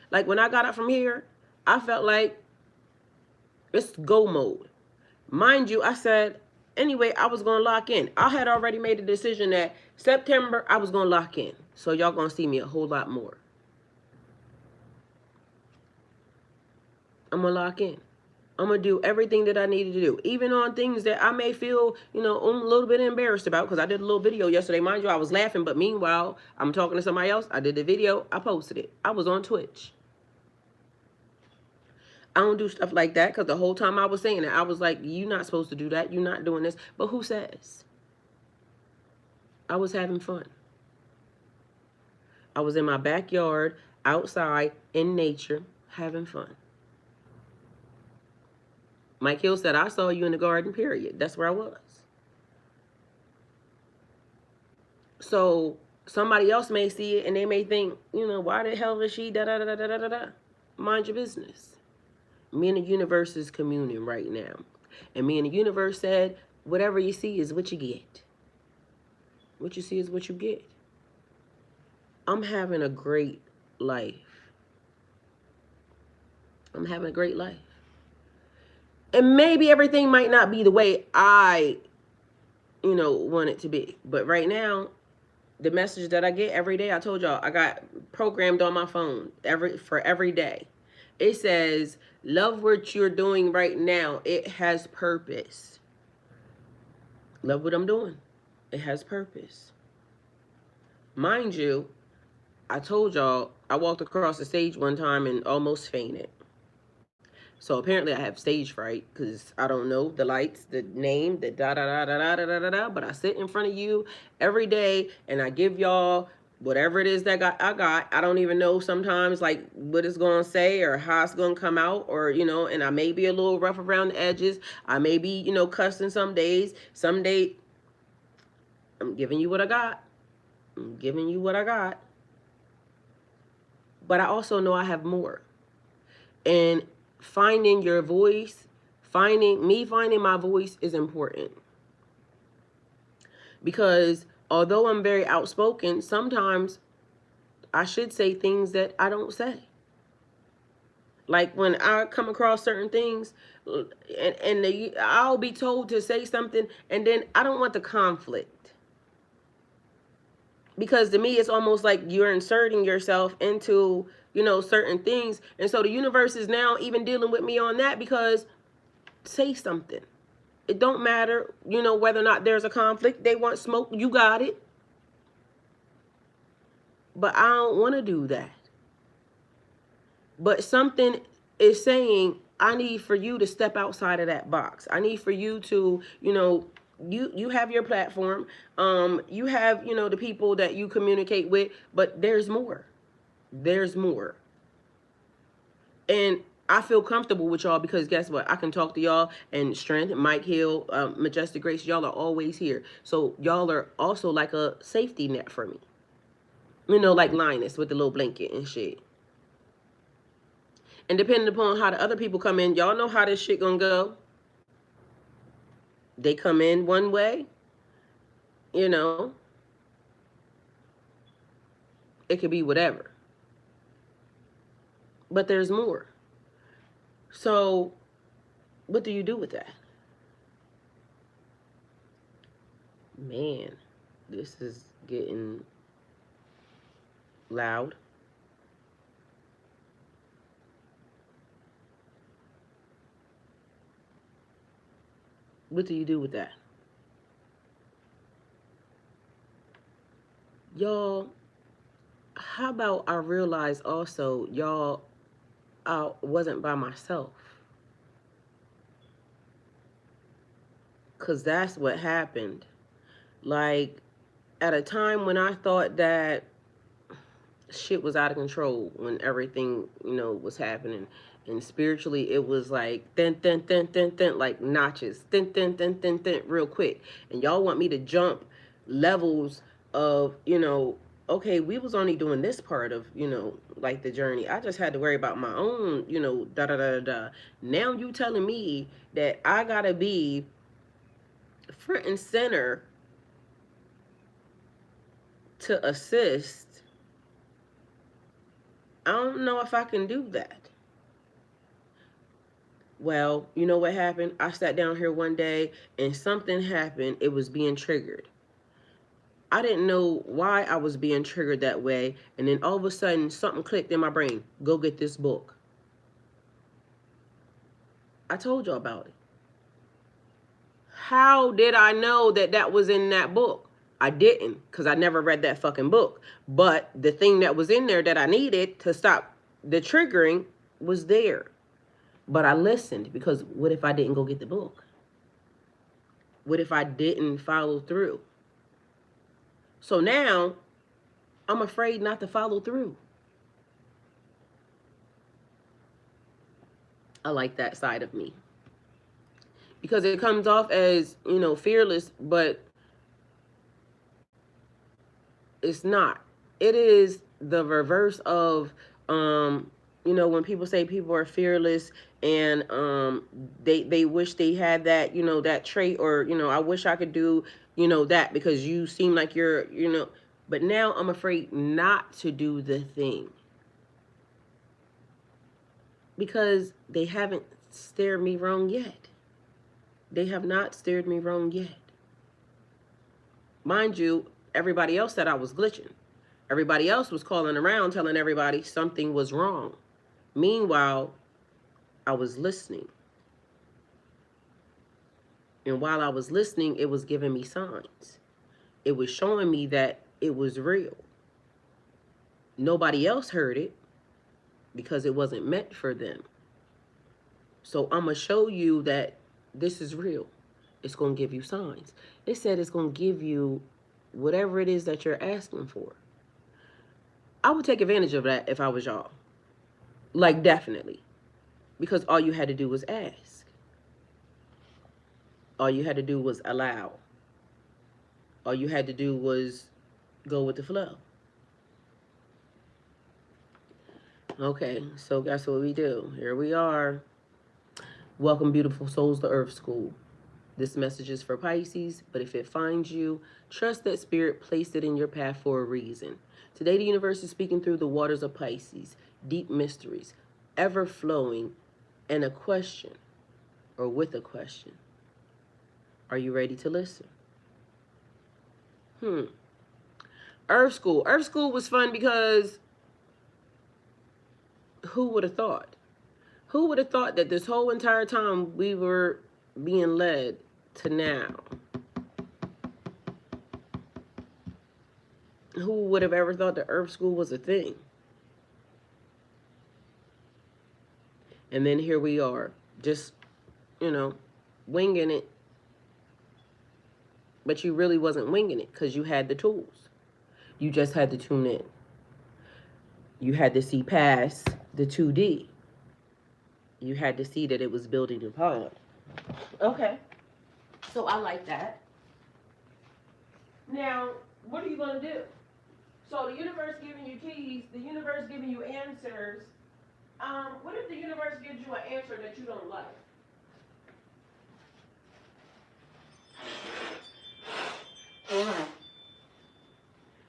Like when I got up from here, I felt like it's go mode. Mind you, I said, anyway, I was going to lock in. I had already made a decision that September, I was going to lock in. So y'all going to see me a whole lot more. I'm going to lock in. I'm going to do everything that I needed to do. Even on things that I may feel, a little bit embarrassed about. Because I did a little video yesterday. Mind you, I was laughing. But meanwhile, I'm talking to somebody else. I did the video. I posted it. I was on Twitch. I don't do stuff like that. Because the whole time I was saying it, I was like, you're not supposed to do that. You're not doing this. But who says? I was having fun. I was in my backyard, outside, in nature, having fun. Mike Hill said, I saw you in the garden, period. That's where I was. So somebody else may see it and they may think, why the hell is she da-da-da-da-da-da-da? Mind your business. Me and the universe is communing right now. And me and the universe said, whatever you see is what you get. What you see is what you get. I'm having a great life. I'm having a great life. And maybe everything might not be the way I, want it to be. But right now, the message that I get every day, I told y'all, I got programmed on my phone for every day. It says, love what you're doing right now. It has purpose. Love what I'm doing. It has purpose. Mind you, I told y'all, I walked across the stage one time and almost fainted. So apparently I have stage fright because I don't know the lights, the name, the da da da da da da da da. But I sit in front of you every day and I give y'all whatever it is that I got. I don't even know sometimes like what it's gonna say or how it's gonna come out, or and I may be a little rough around the edges. I may be cussing some days. Some day I'm giving you what I got. I'm giving you what I got. But I also know I have more. And finding your voice, finding my voice is important. Because although I'm very outspoken, sometimes I should say things that I don't say. Like when I come across certain things and I'll be told to say something and then I don't want the conflict. Because to me, it's almost like you're inserting yourself into, certain things. And so the universe is now even dealing with me on that because say something. It don't matter, whether or not there's a conflict. They want smoke, you got it. But I don't want to do that. But something is saying, I need for you to step outside of that box. I need for you to, you have your platform. You have, the people that you communicate with, but there's more. There's more. And I feel comfortable with y'all because guess what? I can talk to y'all and Strength, Mike Hill, Majestic Grace. Y'all are always here. So y'all are also like a safety net for me. Like Linus with the little blanket and shit. And depending upon how the other people come in, y'all know how this shit gonna go. They come in one way, It could be whatever. But there's more. So, what do you do with that? Man, this is getting loud. What do you do with that? Y'all, how about I realize also, y'all, I wasn't by myself. Because that's what happened. Like, at a time when I thought that shit was out of control, when everything, was happening. And spiritually, it was like, like notches, real quick. And y'all want me to jump levels of, okay, we was only doing this part of, like the journey. I just had to worry about my own, da da da da. Now you telling me that I gotta be front and center to assist. I don't know if I can do that. Well, you know what happened? I sat down here one day and something happened. It was being triggered. I didn't know why I was being triggered that way. And then all of a sudden, something clicked in my brain. Go get this book. I told y'all about it. How did I know that that was in that book? I didn't, because I never read that fucking book. But the thing that was in there that I needed to stop the triggering was there. But I listened, because what if I didn't go get the book? What if I didn't follow through? So now I'm afraid not to follow through. I like that side of me, because it comes off as, fearless, but it's not. It is the reverse of, when people say people are fearless, and they wish they had that, that trait, or, I wish I could do, that, because you seem like you're, but now I'm afraid not to do the thing, because they haven't steered me wrong yet. They have not steered me wrong yet. Mind you, everybody else said I was glitching. Everybody else was calling around telling everybody something was wrong. Meanwhile, I was listening. And while I was listening, it was giving me signs. It was showing me that it was real. Nobody else heard it because it wasn't meant for them. So I'm going to show you that this is real. It's going to give you signs. It said it's going to give you whatever it is that you're asking for. I would take advantage of that if I was y'all. Like, definitely. Because all you had to do was ask. All you had to do was allow. All you had to do was go with the flow. Okay, so guess what we do? Here we are. Welcome, beautiful souls, to Earth School. This message is for Pisces, but if it finds you, trust that Spirit placed it in your path for a reason. Today, the universe is speaking through the waters of Pisces, deep mysteries, ever flowing, and a question, or with a question. Are you ready to listen? Earth School. Earth School was fun because who would have thought? Who would have thought that this whole entire time we were being led to now? Who would have ever thought that Earth School was a thing? And then here we are, just, winging it. But you really wasn't winging it, because you had the tools. You just had to tune in. You had to see past the 2D. You had to see that it was building upon. Okay. So I like that. Now, what are you going to do? So the universe giving you keys, the universe giving you answers. What if the universe gives you an answer that you don't like?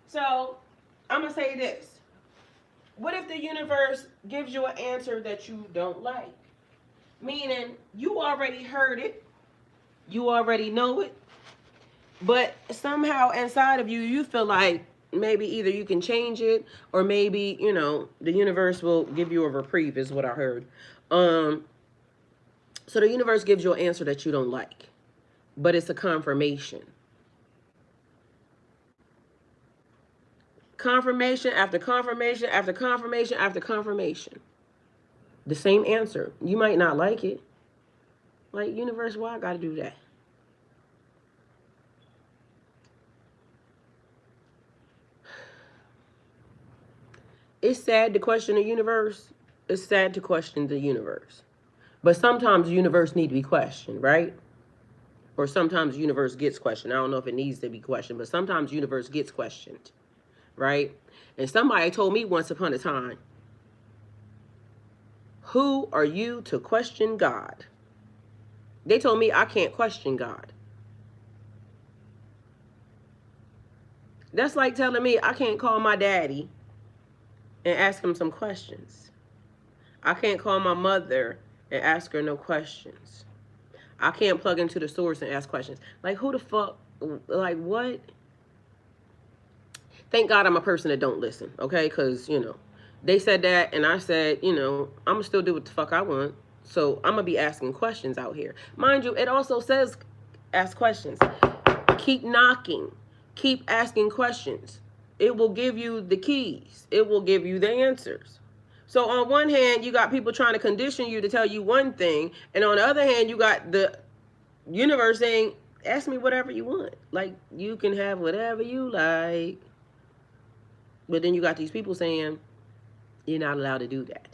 So I'm going to say this. What if the universe gives you an answer that you don't like? Meaning you already heard it, you already know it, but somehow inside of you, you feel like maybe either you can change it or maybe, the universe will give you a reprieve, is what I heard. Um, so the universe gives you an answer that you don't like, but it's a confirmation. Confirmation after confirmation after confirmation after confirmation. The same answer. You might not like it. Like, universe, why I gotta do that? It's sad to question the universe. It's sad to question the universe. But sometimes the universe need to be questioned, right? Or sometimes the universe gets questioned. I don't know if it needs to be questioned, but sometimes the universe gets questioned, right? And somebody told me once upon a time, who are you to question God? They told me I can't question God. That's like telling me I can't call my daddy and ask him some questions. I can't call my mother and ask her no questions. I can't plug into the source and ask questions. Like, who the fuck? Like, what? Thank God I'm a person that don't listen, okay? Because, they said that, and I said, I'm going to still do what the fuck I want. So I'm going to be asking questions out here. Mind you, it also says ask questions. Keep knocking. Keep asking questions. It will give you the keys. It will give you the answers. So on one hand, you got people trying to condition you to tell you one thing, and on the other hand, you got the universe saying, ask me whatever you want. Like, you can have whatever you like. But then you got these people saying, you're not allowed to do that.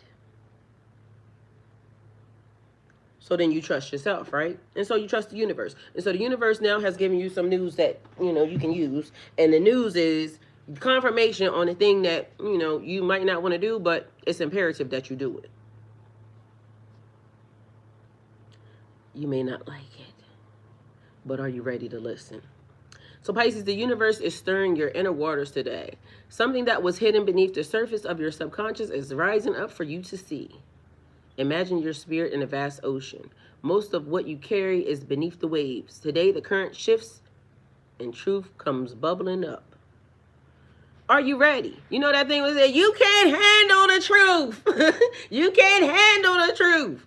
So then you trust yourself, right? And so you trust the universe. And so the universe now has given you some news that, you can use. And the news is confirmation on the thing that, you might not want to do, but it's imperative that you do it. You may not like it, but are you ready to listen? So Pisces, the universe is stirring your inner waters today. Something that was hidden beneath the surface of your subconscious is rising up for you to see. Imagine your spirit in a vast ocean. Most of what you carry is beneath the waves. Today, the current shifts and truth comes bubbling up. Are you ready? You know that thing was said, you can't handle the truth. You can't handle the truth.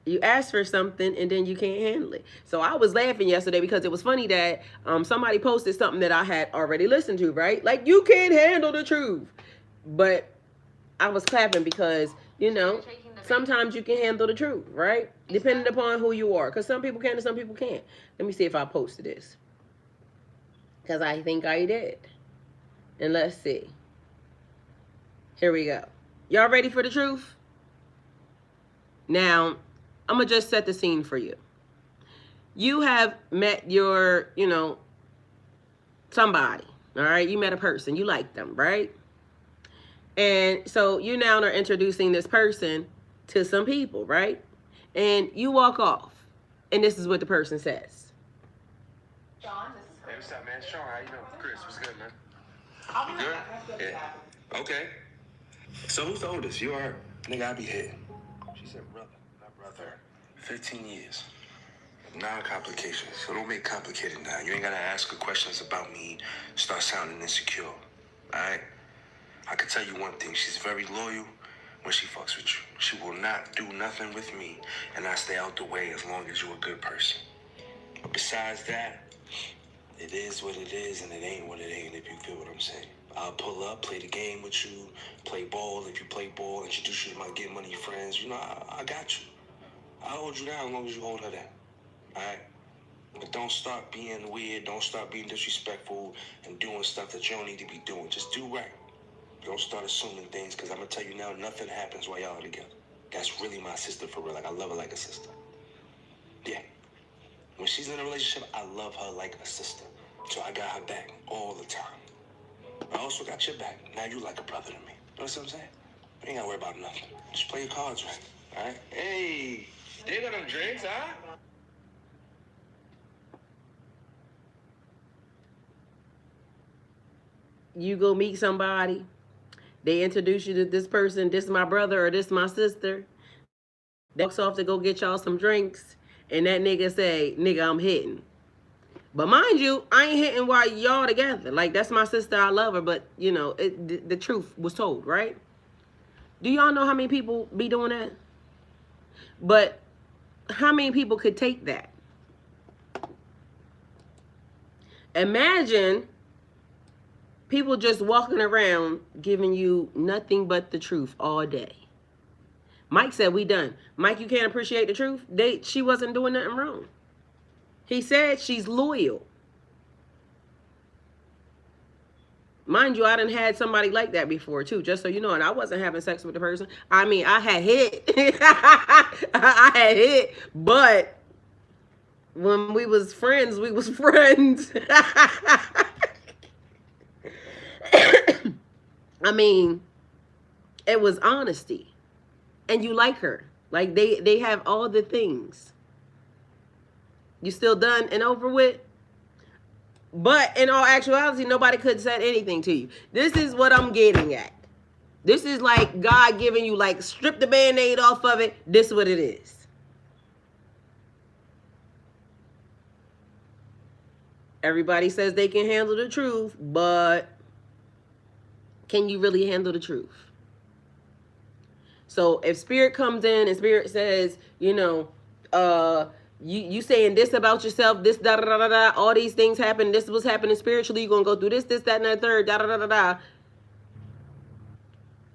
You ask for something and then you can't handle it. So I was laughing yesterday because it was funny that somebody posted something that I had already listened to, right? Like, you can't handle the truth. But I was clapping because, sometimes you can handle the truth, right? Depending upon who you are. Because some people can and some people can't. Let me see if I posted this. Because I think I did. And let's see. Here we go. Y'all ready for the truth? Now, I'm going to just set the scene for you. You have met your, somebody. All right? You met a person. You like them, right? And so you now are introducing this person to some people, right? And you walk off. And this is what the person says. Sean, this is Chris. Hey, what's up, man? Sean, how you doing? Chris, what's good, man? You good? Yeah. Okay. So who's the oldest? You or her? Nigga, I be hit. She said brother, not brother. 15 years. Non-complications. So don't make complicated now. You ain't gotta ask her questions about me, start sounding insecure. Alright? I can tell you one thing. She's very loyal when she fucks with you. She will not do nothing with me and I stay out the way as long as you're a good person. But besides that, it is what it is and it ain't what it ain't, if you feel what I'm saying. I'll pull up, play the game with you, play ball if you play ball, introduce you to my get money friends. I got you. I'll hold you down as long as you hold her down. Alright? But don't start being weird, don't start being disrespectful and doing stuff that you don't need to be doing. Just do right. Don't start assuming things, because I'm going to tell you now, nothing happens while y'all are together. That's really my sister for real. Like, I love her like a sister. Yeah. When she's in a relationship, I love her like a sister. So I got her back all the time. I also got your back. Now you like a brother to me. You know what I'm saying? You ain't got to worry about nothing. Just play your cards right. All right? Hey, they got them drinks, huh? you go meet somebody, they introduce you to this person, this my brother or this my sister. That nigga walks off to go get y'all some drinks, and that nigga say, "Nigga, I'm hitting." But mind you, I ain't hitting while y'all together. Like, that's my sister, I love her, but you know, the truth was told, right? Do y'all know how many people be doing that? But how many people could take that? Imagine people just walking around giving you nothing but the truth all day. Mike said, we done. Mike, you can't appreciate the truth? She wasn't doing nothing wrong. He said she's loyal. Mind you, I done had somebody like that before too, just so you know, and I wasn't having sex with the person. I mean, I had hit. I had hit, but when we was friends, we was friends. I mean, it was honesty. And you like her. Like, they have all the things. You still done and over with? But in all actuality, nobody could have said anything to you. This is what I'm getting at. This is like God giving you, like, strip the Band-Aid off of it. This is what it is. Everybody says they can handle the truth, but can you really handle the truth? So if spirit comes in and spirit says, you know, you saying this about yourself, this da da da da da, all these things happen, this was happening spiritually, you're gonna go through this, that, and the third, da da da da da.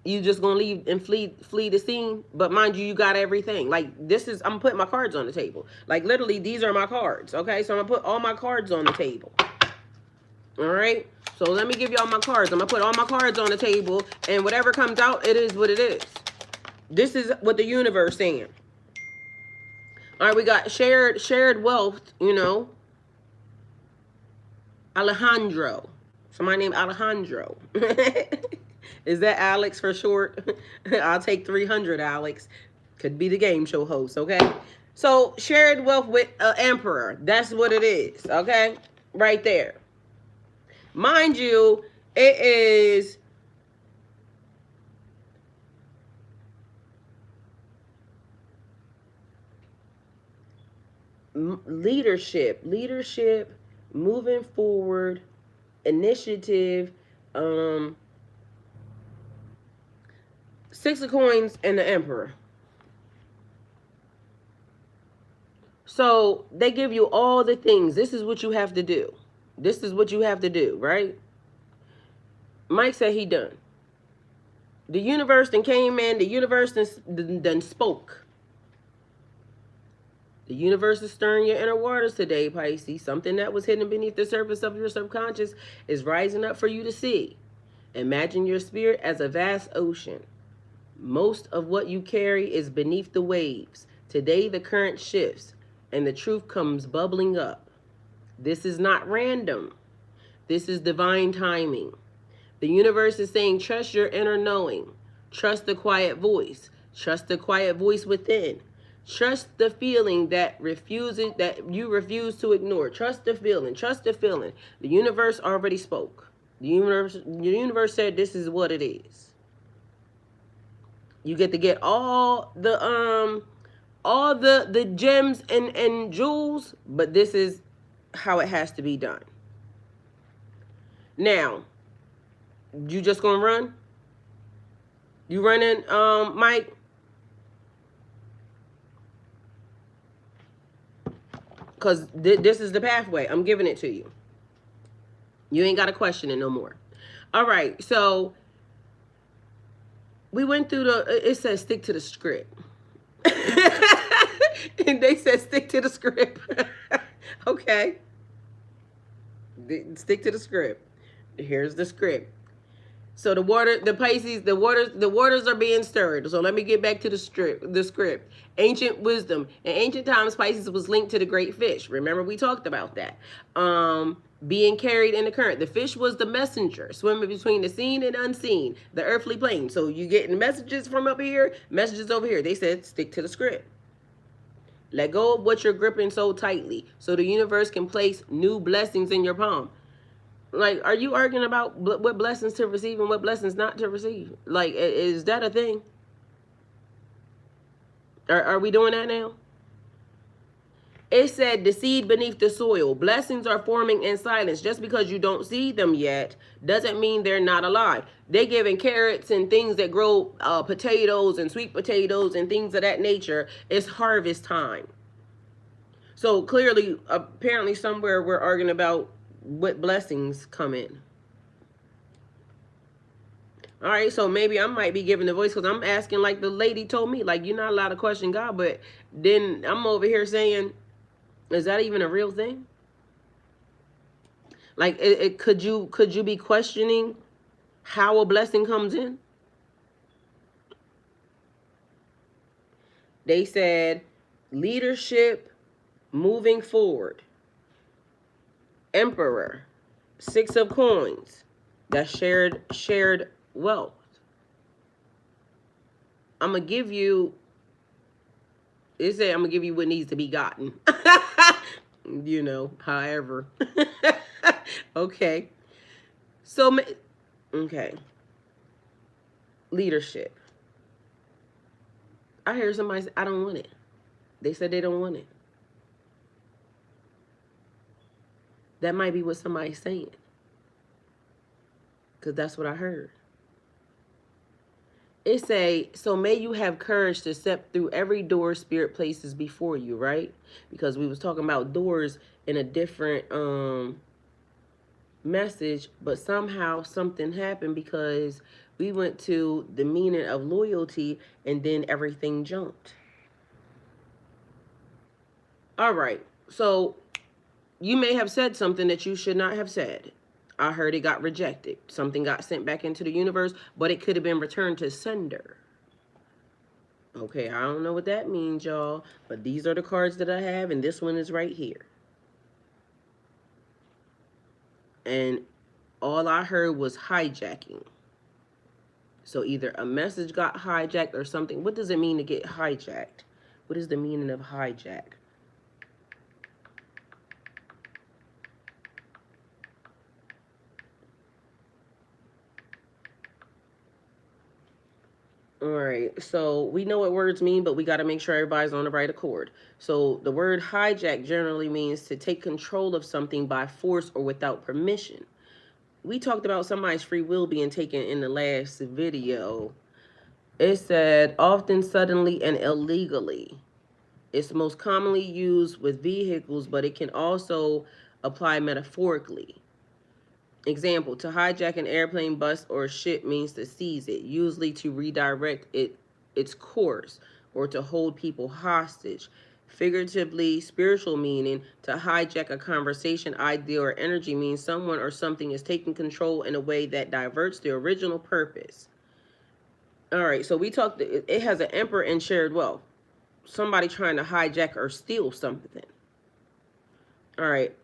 You just gonna leave and flee the scene. But mind you, you got everything. Like, this is, I'm putting my cards on the table. Like, literally, these are my cards. Okay, so I'm gonna put all my cards on the table. All right, so let me give y'all my cards. I'm gonna put all my cards on the table, and whatever comes out, it is what it is. This is what the universe saying. All right, we got shared wealth, you know. Alejandro. Somebody named Alejandro. Is that Alex for short? I'll take 300, Alex. Could be the game show host, okay? So, shared wealth with Emperor. That's what it is, okay? Right there. Mind you, it is leadership, moving forward, initiative, Six of Coins and the Emperor. So they give you all the things. This is what you have to do. This is what you have to do, right? Mike said he done. The universe then came in. The universe then spoke. The universe is stirring your inner waters today, Pisces. Something that was hidden beneath the surface of your subconscious is rising up for you to see. Imagine your spirit as a vast ocean. Most of what you carry is beneath the waves. Today the current shifts and the truth comes bubbling up. This is not random. This is divine timing. The universe is saying, trust your inner knowing. Trust the quiet voice. Trust the quiet voice within. Trust the feeling that you refuse to ignore. Trust the feeling. Trust the feeling. The universe already spoke. The universe said this is what it is. You get to get all the gems and jewels, but this is how it has to be done. Now, you just gonna run? You running, Mike? Because this is the pathway. I'm giving it to you. You ain't got to question it no more. All right, so we went through it says stick to the script. And they said stick to the script. Okay. Stick to the script. Here's the script. So the Pisces, the waters are being stirred. So let me get back to the script. Ancient wisdom. In ancient times, Pisces was linked to the great fish. Remember, we talked about that. Being carried in the current. The fish was the messenger, swimming between the seen and unseen, the earthly plane. So you getting messages from up here, messages over here. They said stick to the script. Let go of what you're gripping so tightly so the universe can place new blessings in your palm. Like, are you arguing about what blessings to receive and what blessings not to receive? Like, is that a thing? Are we doing that now? It said the seed beneath the soil. Blessings are forming in silence. Just because you don't see them yet doesn't mean they're not alive. They're giving carrots and things that grow potatoes and sweet potatoes and things of that nature. It's harvest time. So clearly, apparently, somewhere we're arguing about what blessings come in. All right, so maybe I might be giving the voice because I'm asking like the lady told me, like, you're not allowed to question God, but then I'm over here saying, is that even a real thing? Like, could you be questioning how a blessing comes in? They said leadership moving forward, emperor, 6 of coins, that's shared wealth. I'm gonna give you. It said I'm gonna give you what needs to be gotten. However. Okay. So, okay. Leadership. I heard somebody say, I don't want it. They said they don't want it. That might be what somebody's saying. Because that's what I heard. It say, so may you have courage to step through every door spirit places before you, right? Because we was talking about doors in a different message, but somehow something happened because we went to the meaning of loyalty and then everything jumped. All right. So you may have said something that you should not have said. I heard it got rejected. Something got sent back into the universe, but it could have been returned to sender. Okay, I don't know what that means, y'all, but these are the cards that I have, and this one is right here. And all I heard was hijacking. So either a message got hijacked or something. What does it mean to get hijacked? What is the meaning of hijack? All right, so we know what words mean, but we got to make sure everybody's on the right accord. So the word hijack generally means to take control of something by force or without permission. We talked about somebody's free will being taken in the last video. It said often suddenly and illegally. It's most commonly used with vehicles, but it can also apply metaphorically. Example, to hijack an airplane, bus, or ship means to seize it, usually to redirect its course or to hold people hostage. Figuratively, spiritual meaning, to hijack a conversation, idea, or energy means someone or something is taking control in a way that diverts the original purpose. All right, so we talked, it has an emperor and shared wealth. Somebody trying to hijack or steal something. All right,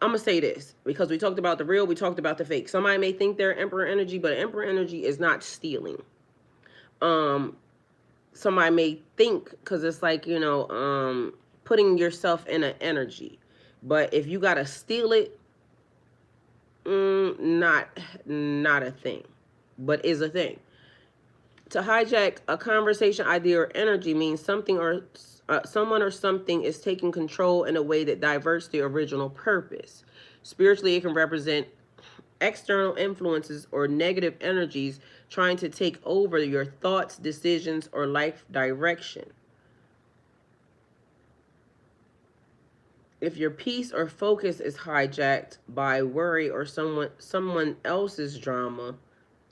I'm gonna say this because we talked about the real, we talked about the fake. Somebody may think they're emperor energy, but emperor energy is not stealing. Somebody may think because it's like putting yourself in an energy, but if you gotta steal it, not a thing, but is a thing. To hijack a conversation, idea, or energy means something or someone or something is taking control in a way that diverts the original purpose. Spiritually, it can represent external influences or negative energies trying to take over your thoughts, decisions, or life direction. If your peace or focus is hijacked by worry or someone else's drama,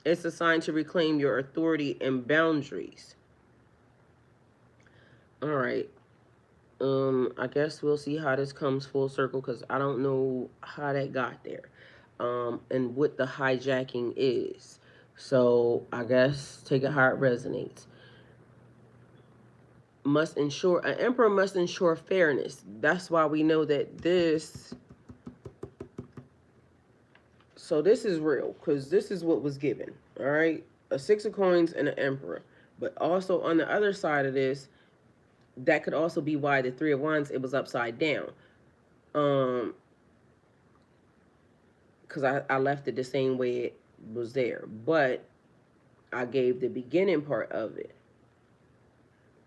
it's a sign to reclaim your authority and boundaries. All right. I guess we'll see how this comes full circle because I don't know how that got there. And what the hijacking is. So I guess take it how it resonates. An emperor must ensure fairness. That's why we know that this. So this is real because this is what was given. All right, a 6 of coins and an emperor. But also on the other side of this, that could also be why the 3 of wands, it was upside down. because I left it the same way it was there. But I gave the beginning part of it.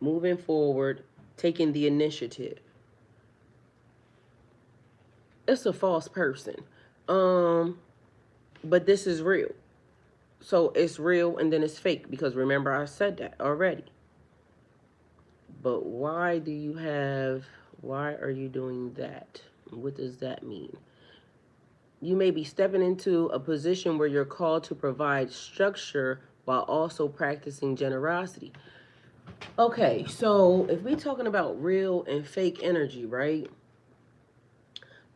Moving forward, taking the initiative. It's a false person. Um, but this is real. So it's real and then it's fake because remember I said that already. But why are you doing that? What does that mean? You may be stepping into a position where you're called to provide structure while also practicing generosity. Okay, so if we're talking about real and fake energy, right?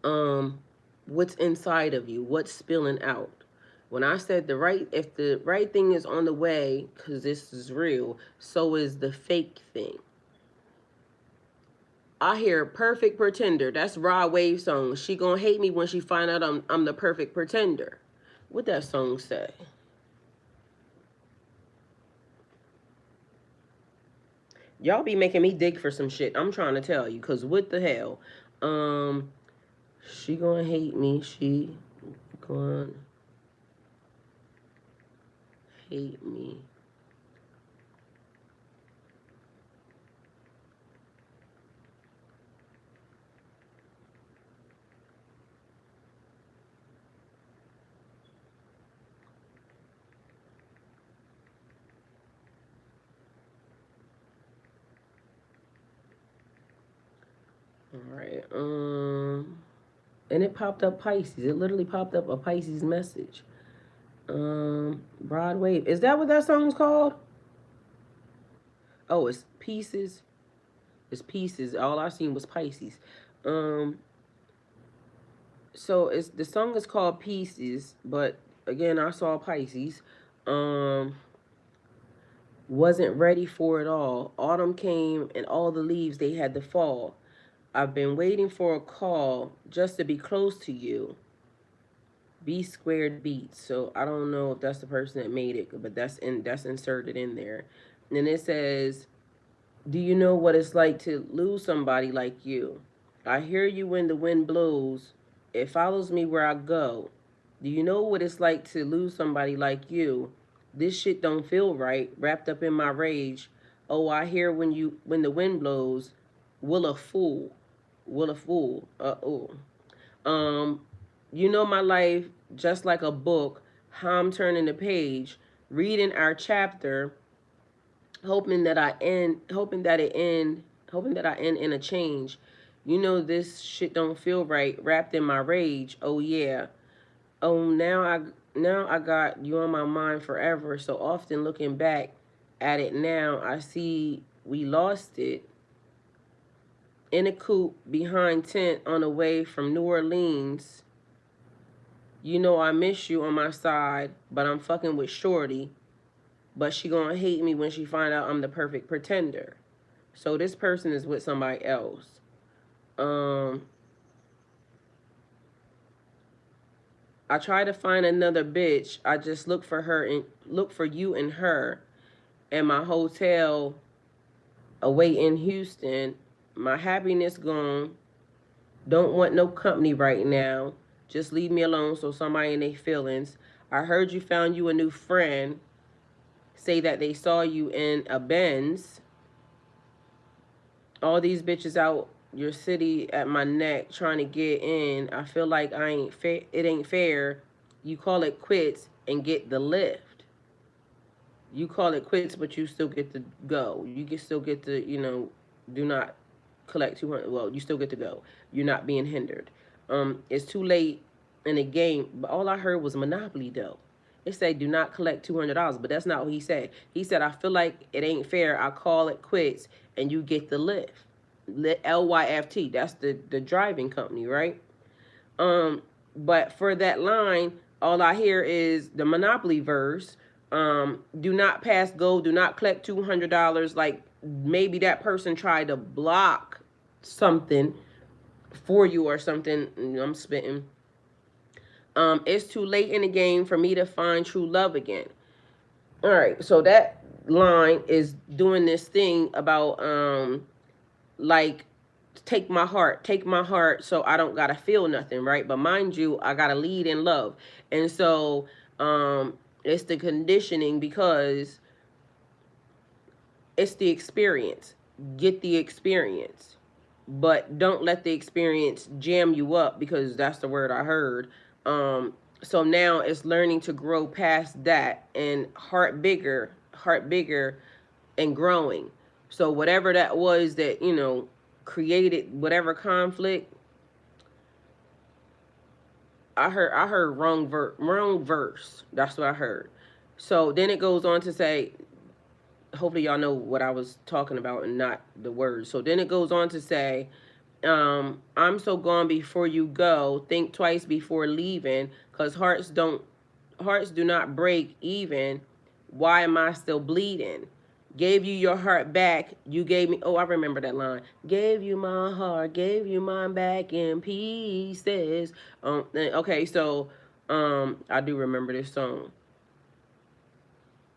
Um, what's inside of you? What's spilling out? When I said if the right thing is on the way, because this is real, so is the fake thing. I hear perfect pretender. That's Rod Wave song. She gonna hate me when she find out I'm the perfect pretender. What that song say? Y'all be making me dig for some shit. I'm trying to tell you, cause what the hell? Um, she gonna hate me. She gonna hate me. All right. And it popped up Pisces. It literally popped up a Pisces message. Broad Wave. Is that what that song's called? Oh, it's Pieces. It's Pieces. All I seen was Pisces. Um, so it's the song is called Pieces, but again, I saw Pisces. Um, wasn't ready for it all. Autumn came and all the leaves they had to fall. I've been waiting for a call just to be close to you. B squared beats. So I don't know if that's the person that made it, but that's inserted in there. And then it says, "Do you know what it's like to lose somebody like you? I hear you when the wind blows. It follows me where I go. Do you know what it's like to lose somebody like you? This shit don't feel right. Wrapped up in my rage. Oh, I hear when the wind blows. Will a fool? Will a fool? Oh. Um, you know my life just like a book, how I'm turning the page, reading our chapter, hoping that I end in a change. You know this shit don't feel right, wrapped in my rage. Oh yeah. Oh now I got you on my mind forever. So often looking back at it now, I see we lost it in a coupe behind tent on the way from New Orleans. You know I miss you on my side, but I'm fucking with Shorty. But she gonna hate me when she find out I'm the perfect pretender. So this person is with somebody else. Um, I try to find another bitch. I just look for you and her, and my hotel away in Houston. My happiness gone. Don't want no company right now. Just leave me alone so somebody in their feelings. I heard you found you a new friend. Say that they saw you in a Benz. All these bitches out your city at my neck trying to get in. I feel like it ain't fair. You call it quits and get the lift. You call it quits, but you still get to go. You can still get to, do not collect 200. Well, you still get to go. You're not being hindered. It's too late in the game, but all I heard was Monopoly though. It said do not collect $200, but that's not what he said. He said I feel like it ain't fair. I call it quits and you get the lift. LYFT. That's the driving company, right? Um, but for that line, all I hear is the Monopoly verse. Do not pass go. Do not collect $200. Like maybe that person tried to block something for you or something. I'm spitting. It's too late in the game for me to find true love again. All right, so that line is doing this thing about like take my heart so I don't gotta feel nothing, right? But mind you, I gotta lead in love. And so it's the conditioning, because it's the experience. Get the experience, but don't let the experience jam you up, because that's the word I heard. So now it's learning to grow past that, and heart bigger, and growing. So whatever that was that, created whatever conflict, I heard wrong verse. That's what I heard. So then it goes on to say, hopefully y'all know what I was talking about and not the words. So then it goes on to say, I'm so gone before you go. Think twice before leaving, cause hearts do not break even. Why am I still bleeding? Gave you your heart back. You gave me. Oh, I remember that line. Gave you my heart. Gave you mine back in pieces. Okay, so I do remember this song.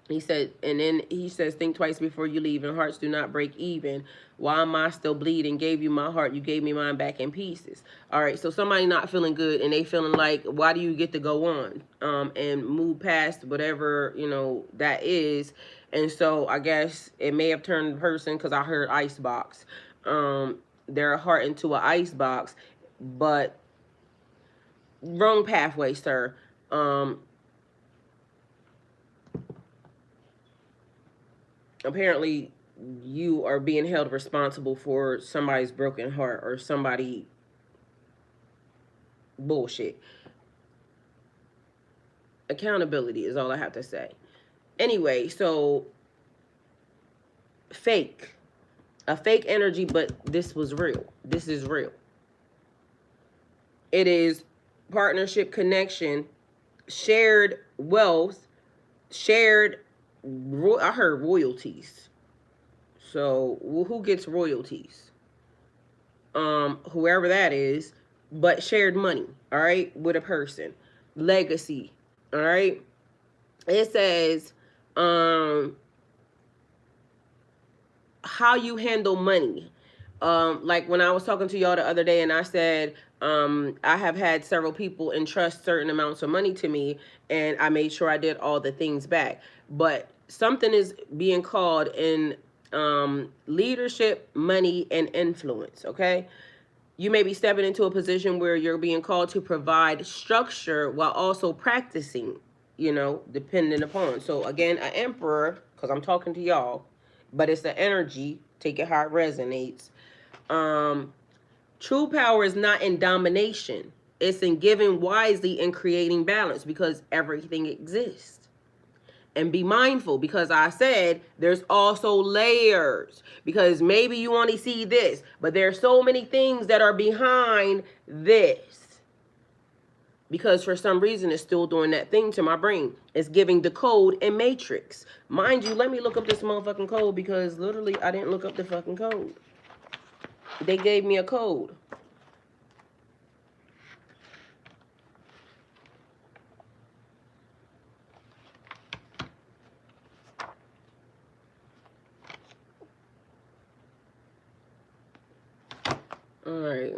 He said, and then he says, think twice before you leave, and hearts do not break even. Why am I still bleeding? Gave you my heart, you gave me mine back in pieces. All right, so somebody not feeling good, and they feeling like, why do you get to go on and move past whatever, that is. And so I guess it may have turned the person, because I heard icebox, their heart into an icebox, but wrong pathway, sir. Apparently you are being held responsible for somebody's broken heart or somebody bullshit. Accountability is all I have to say. Anyway, so fake. A fake energy, but this was real. This is real. It is partnership, connection, shared wealth, shared I heard royalties. So who gets royalties? Whoever that is, but shared money, all right, with a person. Legacy, all right. It says, how you handle money. Like when I was talking to y'all the other day, and I said, I have had several people entrust certain amounts of money to me, and I made sure I did all the things back. But something is being called in leadership, money, and influence. Okay, you may be stepping into a position where you're being called to provide structure while also practicing, depending upon. So again, an emperor, because I'm talking to y'all, but it's the energy. Take it how it resonates. Um, True power is not in domination. It's in giving wisely and creating balance, because everything exists. And be mindful, because I said there's also layers, because maybe you only see this, but there's so many things that are behind this, because for some reason it's still doing that thing to my brain. It's giving the code and matrix. Mind you, let me look up this motherfucking code, because literally I didn't look up the fucking code. They gave me a code. All right.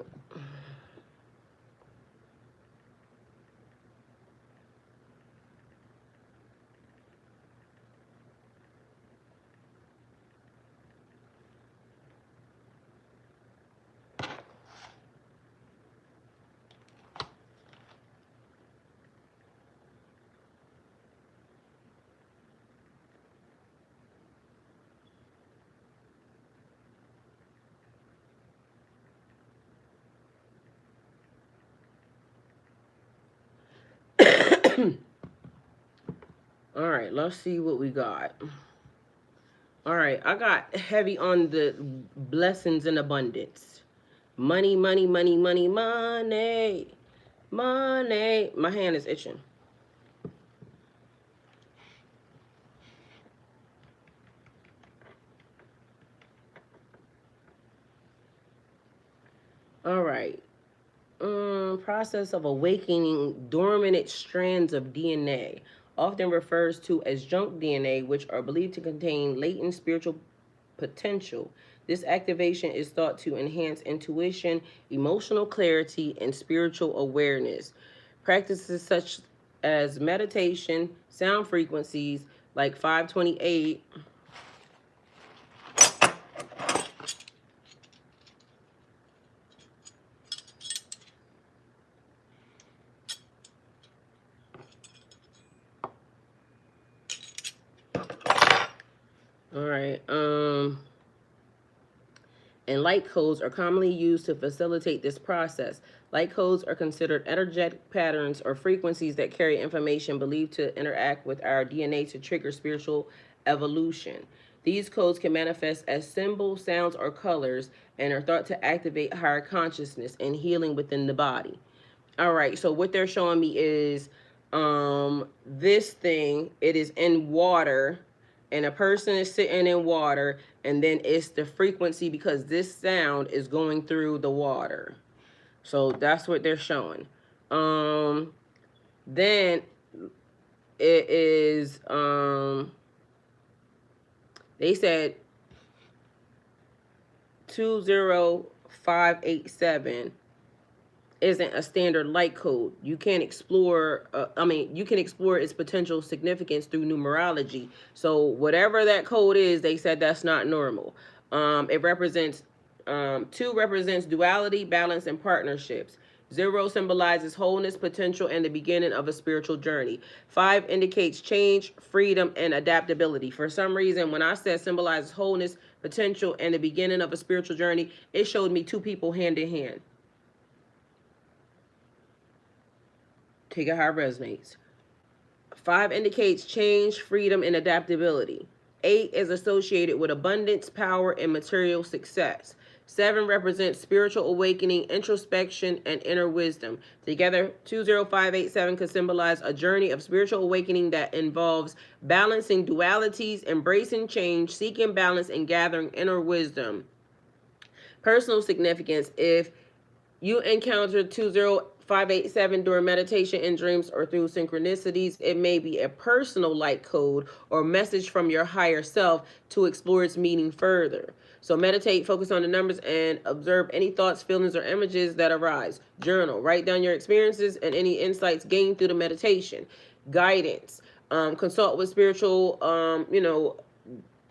All right, let's see what we got. All right, I got heavy on the blessings and abundance. Money, money, money, money, money, money. My hand is itching. All right. Process of awakening dormant strands of DNA, often refers to as junk DNA, which are believed to contain latent spiritual potential. This activation is thought to enhance intuition, emotional clarity, and spiritual awareness. Practices such as meditation, sound frequencies like 528. All right. And light codes are commonly used to facilitate this process. Light codes are considered energetic patterns or frequencies that carry information believed to interact with our DNA to trigger spiritual evolution. These codes can manifest as symbols, sounds, or colors and are thought to activate higher consciousness and healing within the body. All right, so what they're showing me is this thing, it is in water, and a person is sitting in water, and then it's the frequency because this sound is going through the water. So that's what they're showing. Then it is they said 20587 isn't a standard light code. You can explore, you can explore its potential significance through numerology. So whatever that code is, they said that's not normal. It represents, 2 represents duality, balance, and partnerships. 0 symbolizes wholeness, potential, and the beginning of a spiritual journey. 5 indicates change, freedom, and adaptability. For some reason, when I said symbolizes wholeness, potential, and the beginning of a spiritual journey, it showed me 2 people hand in hand. Take it how it resonates. 5 indicates change, freedom, and adaptability. 8 is associated with abundance, power, and material success. 7 represents spiritual awakening, introspection, and inner wisdom. Together, 20587 can symbolize a journey of spiritual awakening that involves balancing dualities, embracing change, seeking balance, and gathering inner wisdom. Personal significance: if you encounter 20587 during meditation in dreams or through synchronicities, it may be a personal light code or message from your higher self to explore its meaning further. So meditate, focus on the numbers, and observe any thoughts, feelings, or images that arise. Journal, write down your experiences and any insights gained through the meditation. Guidance, consult with spiritual,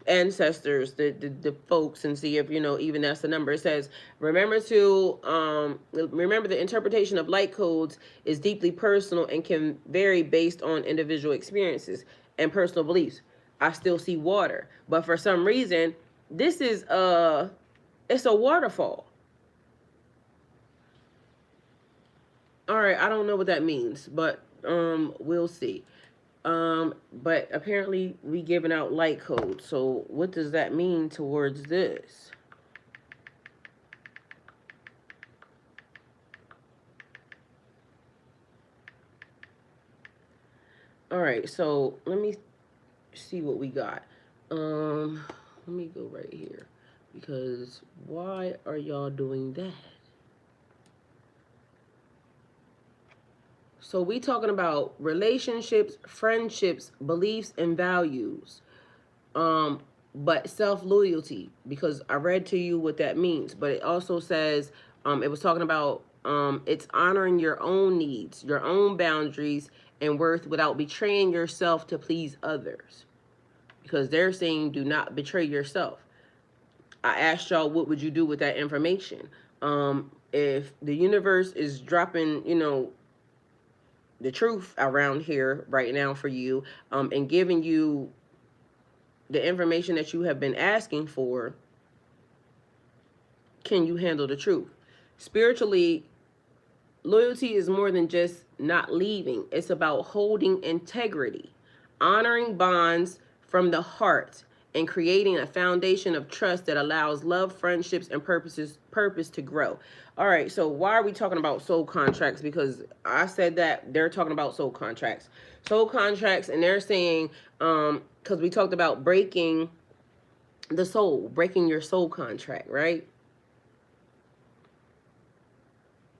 ancestors, the folks, and see if even that's the number. It says remember the interpretation of light codes is deeply personal and can vary based on individual experiences and personal beliefs. I still see water, but for some reason this is it's a waterfall. All right, I don't know what that means, but we'll see. But apparently we giving out light codes. So what does that mean towards this? All right, so let me see what we got. Let me go right here, because why are y'all doing that? So we talking about relationships, friendships, beliefs, and values. But self-loyalty, because I read to you what that means, but it also says, it was talking about, it's honoring your own needs, your own boundaries and worth without betraying yourself to please others, because they're saying do not betray yourself. I asked y'all, what would you do with that information? If the universe is dropping, the truth around here right now for you, and giving you the information that you have been asking for, can you handle the truth? Spiritually, loyalty is more than just not leaving. It's about holding integrity, honoring bonds from the heart, and creating a foundation of trust that allows love, friendships, and purpose to grow. All right, so why are we talking about soul contracts? Because I said that they're talking about soul contracts. Soul contracts, and they're saying, because we talked about breaking the soul, breaking your soul contract, right?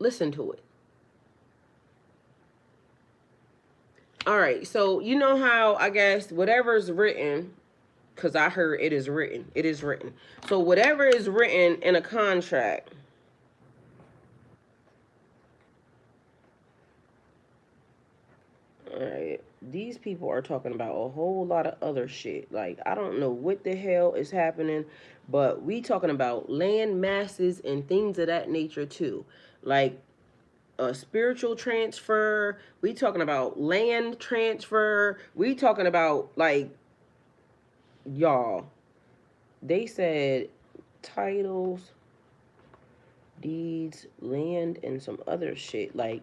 Listen to it. All right, so you know how, I guess, whatever's written because I heard it is written. It is written. So whatever is written in a contract. All right. These people are talking about a whole lot of other shit. Like, I don't know what the hell is happening, but we talking about land masses and things of that nature too. Like a spiritual transfer. We talking about land transfer. We talking about like y'all. They said titles, deeds, land, and some other shit. Like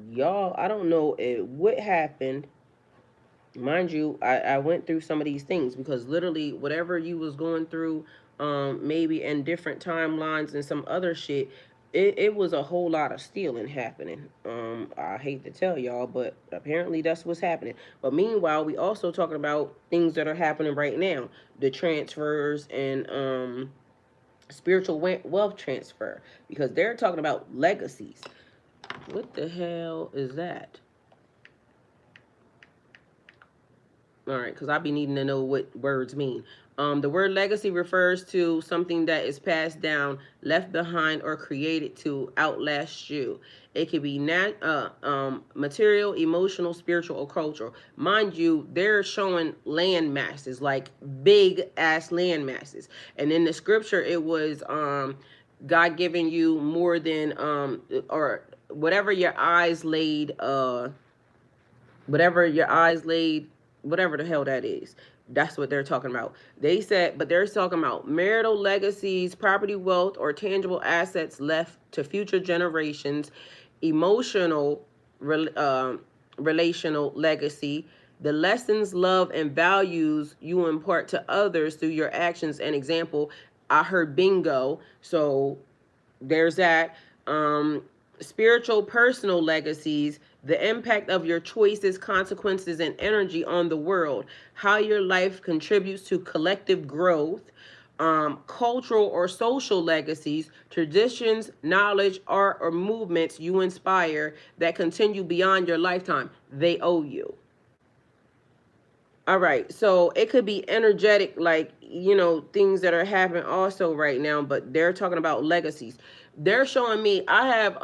y'all, I don't know what happened. Mind you, I went through some of these things because literally whatever you was going through, maybe in different timelines and some other shit, it was a whole lot of stealing happening. I hate to tell y'all, but apparently that's what's happening. But meanwhile, we also talking about things that are happening right now, the transfers and spiritual wealth transfer, because they're talking about legacies. What the hell is that? All right, because I be needing to know what words mean. The word legacy refers to something that is passed down, left behind, or created to outlast you. It could be material, emotional, spiritual, or cultural. Mind you, they're showing land masses, like big ass land masses. And in the scripture, it was God giving you more than or whatever your eyes laid. Whatever your eyes laid, whatever the hell that is. That's what they're talking about. They said, but they're talking about marital legacies, property, wealth, or tangible assets left to future generations, emotional, relational legacy, the lessons, love, and values you impart to others through your actions and example. I heard bingo. So there's that. Spiritual personal legacies, the impact of your choices, consequences, and energy on the world, how your life contributes to collective growth. Cultural or social legacies, traditions, knowledge, art, or movements you inspire that continue beyond your lifetime. They owe you. All right, so it could be energetic, like, things that are happening also right now, but they're talking about legacies. They're showing me I have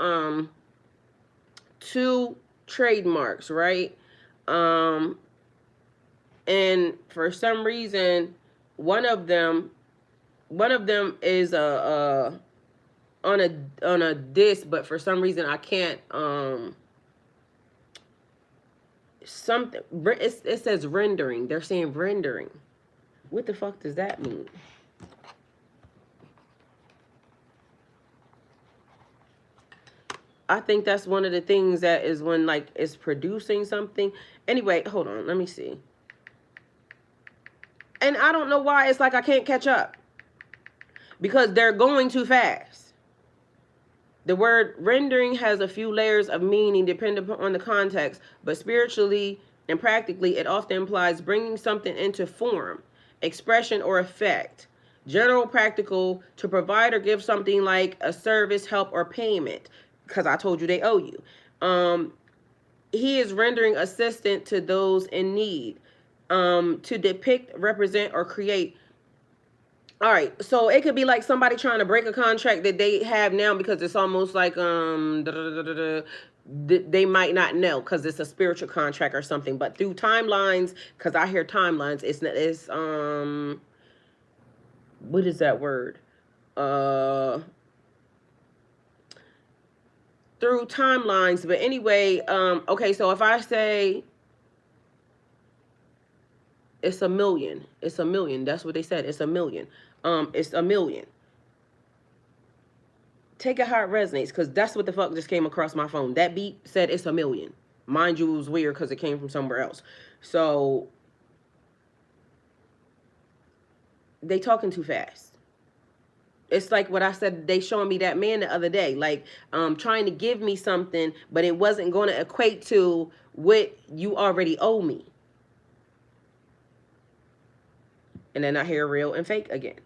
two trademarks, right? Um, and for some reason, one of them, one of them is on a disc, but for some reason I can't something. It says rendering. They're saying rendering. What the fuck does that mean? I think that's one of the things that is when like it's producing something. Anyway, hold on, let me see. And I don't know why it's like I can't catch up because they're going too fast. The word rendering has a few layers of meaning depending on the context, but spiritually and practically, it often implies bringing something into form, expression, or effect. General practical, to provide or give something like a service, help, or payment, because I told you they owe you. He is rendering assistance to those in need. To depict, represent, or create. All right, so it could be like somebody trying to break a contract that they have now because it's almost like they might not know because it's a spiritual contract or something. But through timelines, because I hear timelines, it's what is that word? Uh, through timelines. But anyway, okay, so if I say it's a million, it's a million. That's what they said. It's a million. It's a million. Take it how it resonates, because that's what the fuck just came across my phone. That beat said it's a million. Mind you, it was weird because it came from somewhere else. So they talking too fast. It's like what I said, they showing me that man the other day, like trying to give me something, but it wasn't going to equate to what you already owe me. And then I hear real and fake again.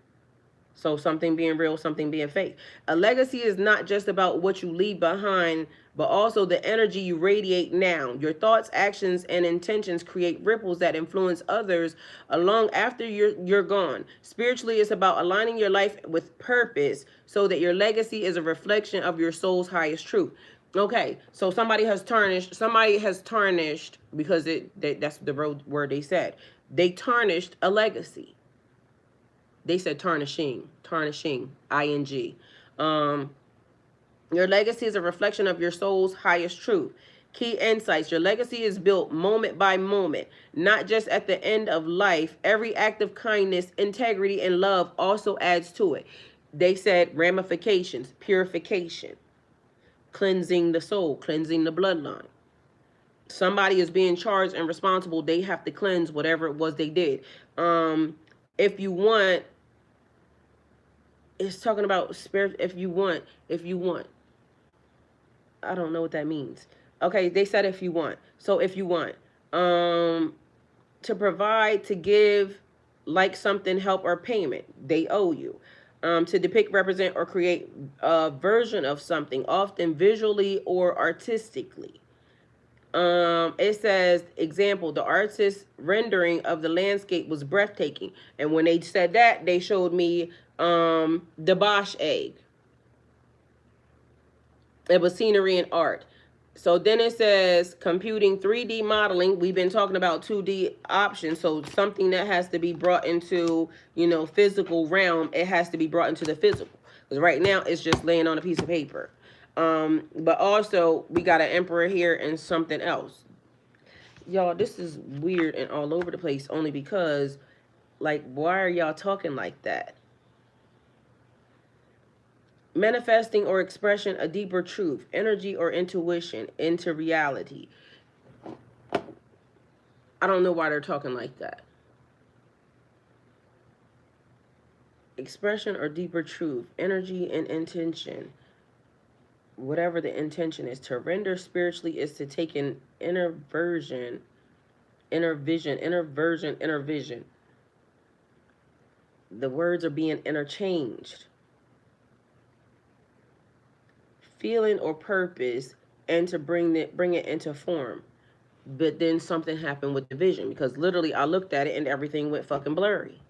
So something being real, something being fake. A legacy is not just about what you leave behind, but also the energy you radiate now. Your thoughts, actions, and intentions create ripples that influence others along after you're gone. Spiritually, it's about aligning your life with purpose so that your legacy is a reflection of your soul's highest truth. Okay, so somebody has tarnished because that's the word they said. They tarnished a legacy. They said tarnishing, ing. Um, your legacy is a reflection of your soul's highest truth. Key insights. Your legacy is built moment by moment, not just at the end of life. Every act of kindness, integrity, and love also adds to it. They said ramifications, purification, cleansing the soul, cleansing the bloodline. Somebody is being charged and responsible. They have to cleanse whatever it was they did. If you want, it's talking about spirit. If you want, I don't know what that means. Okay, they said if you want. So if you want, um, to provide, to give, like something, help or payment, they owe you. To depict, represent, or create a version of something, often visually or artistically. It says, example, the artist's rendering of the landscape was breathtaking. And when they said that, they showed me the Bosch egg. It was scenery and art. So then it says computing 3D modeling. We've been talking about 2D options. So something that has to be brought into, physical realm, it has to be brought into the physical. Because right now it's just laying on a piece of paper. But also we got an emperor here and something else. Y'all, this is weird and all over the place only because, like, why are y'all talking like that? Manifesting or expression a deeper truth, energy or intuition into reality. I don't know why they're talking like that. Expression or deeper truth, energy and intention. Whatever the intention is, to render spiritually is to take an inner vision. The words are being interchanged. Feeling or purpose, and to bring it into form. But then something happened with the vision, because literally I looked at it and everything went fucking blurry.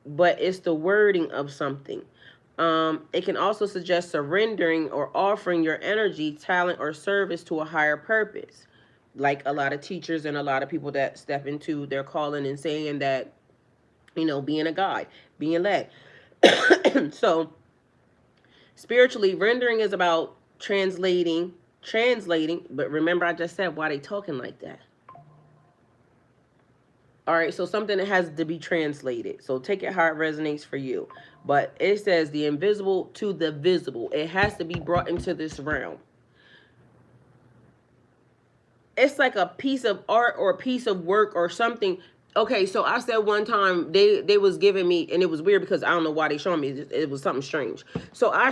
But it's the wording of something. It can also suggest surrendering or offering your energy, talent, or service to a higher purpose. Like a lot of teachers and a lot of people that step into their calling and saying that, being a guide, being led. So spiritually, rendering is about translating, but remember I just said, why they talking like that? All right, so something that has to be translated. So take it how it resonates for you. But it says the invisible to the visible. It has to be brought into this realm. It's like a piece of art or a piece of work or something. Okay, so I said one time they was giving me, and it was weird because I don't know why they showing me. It was something strange. So I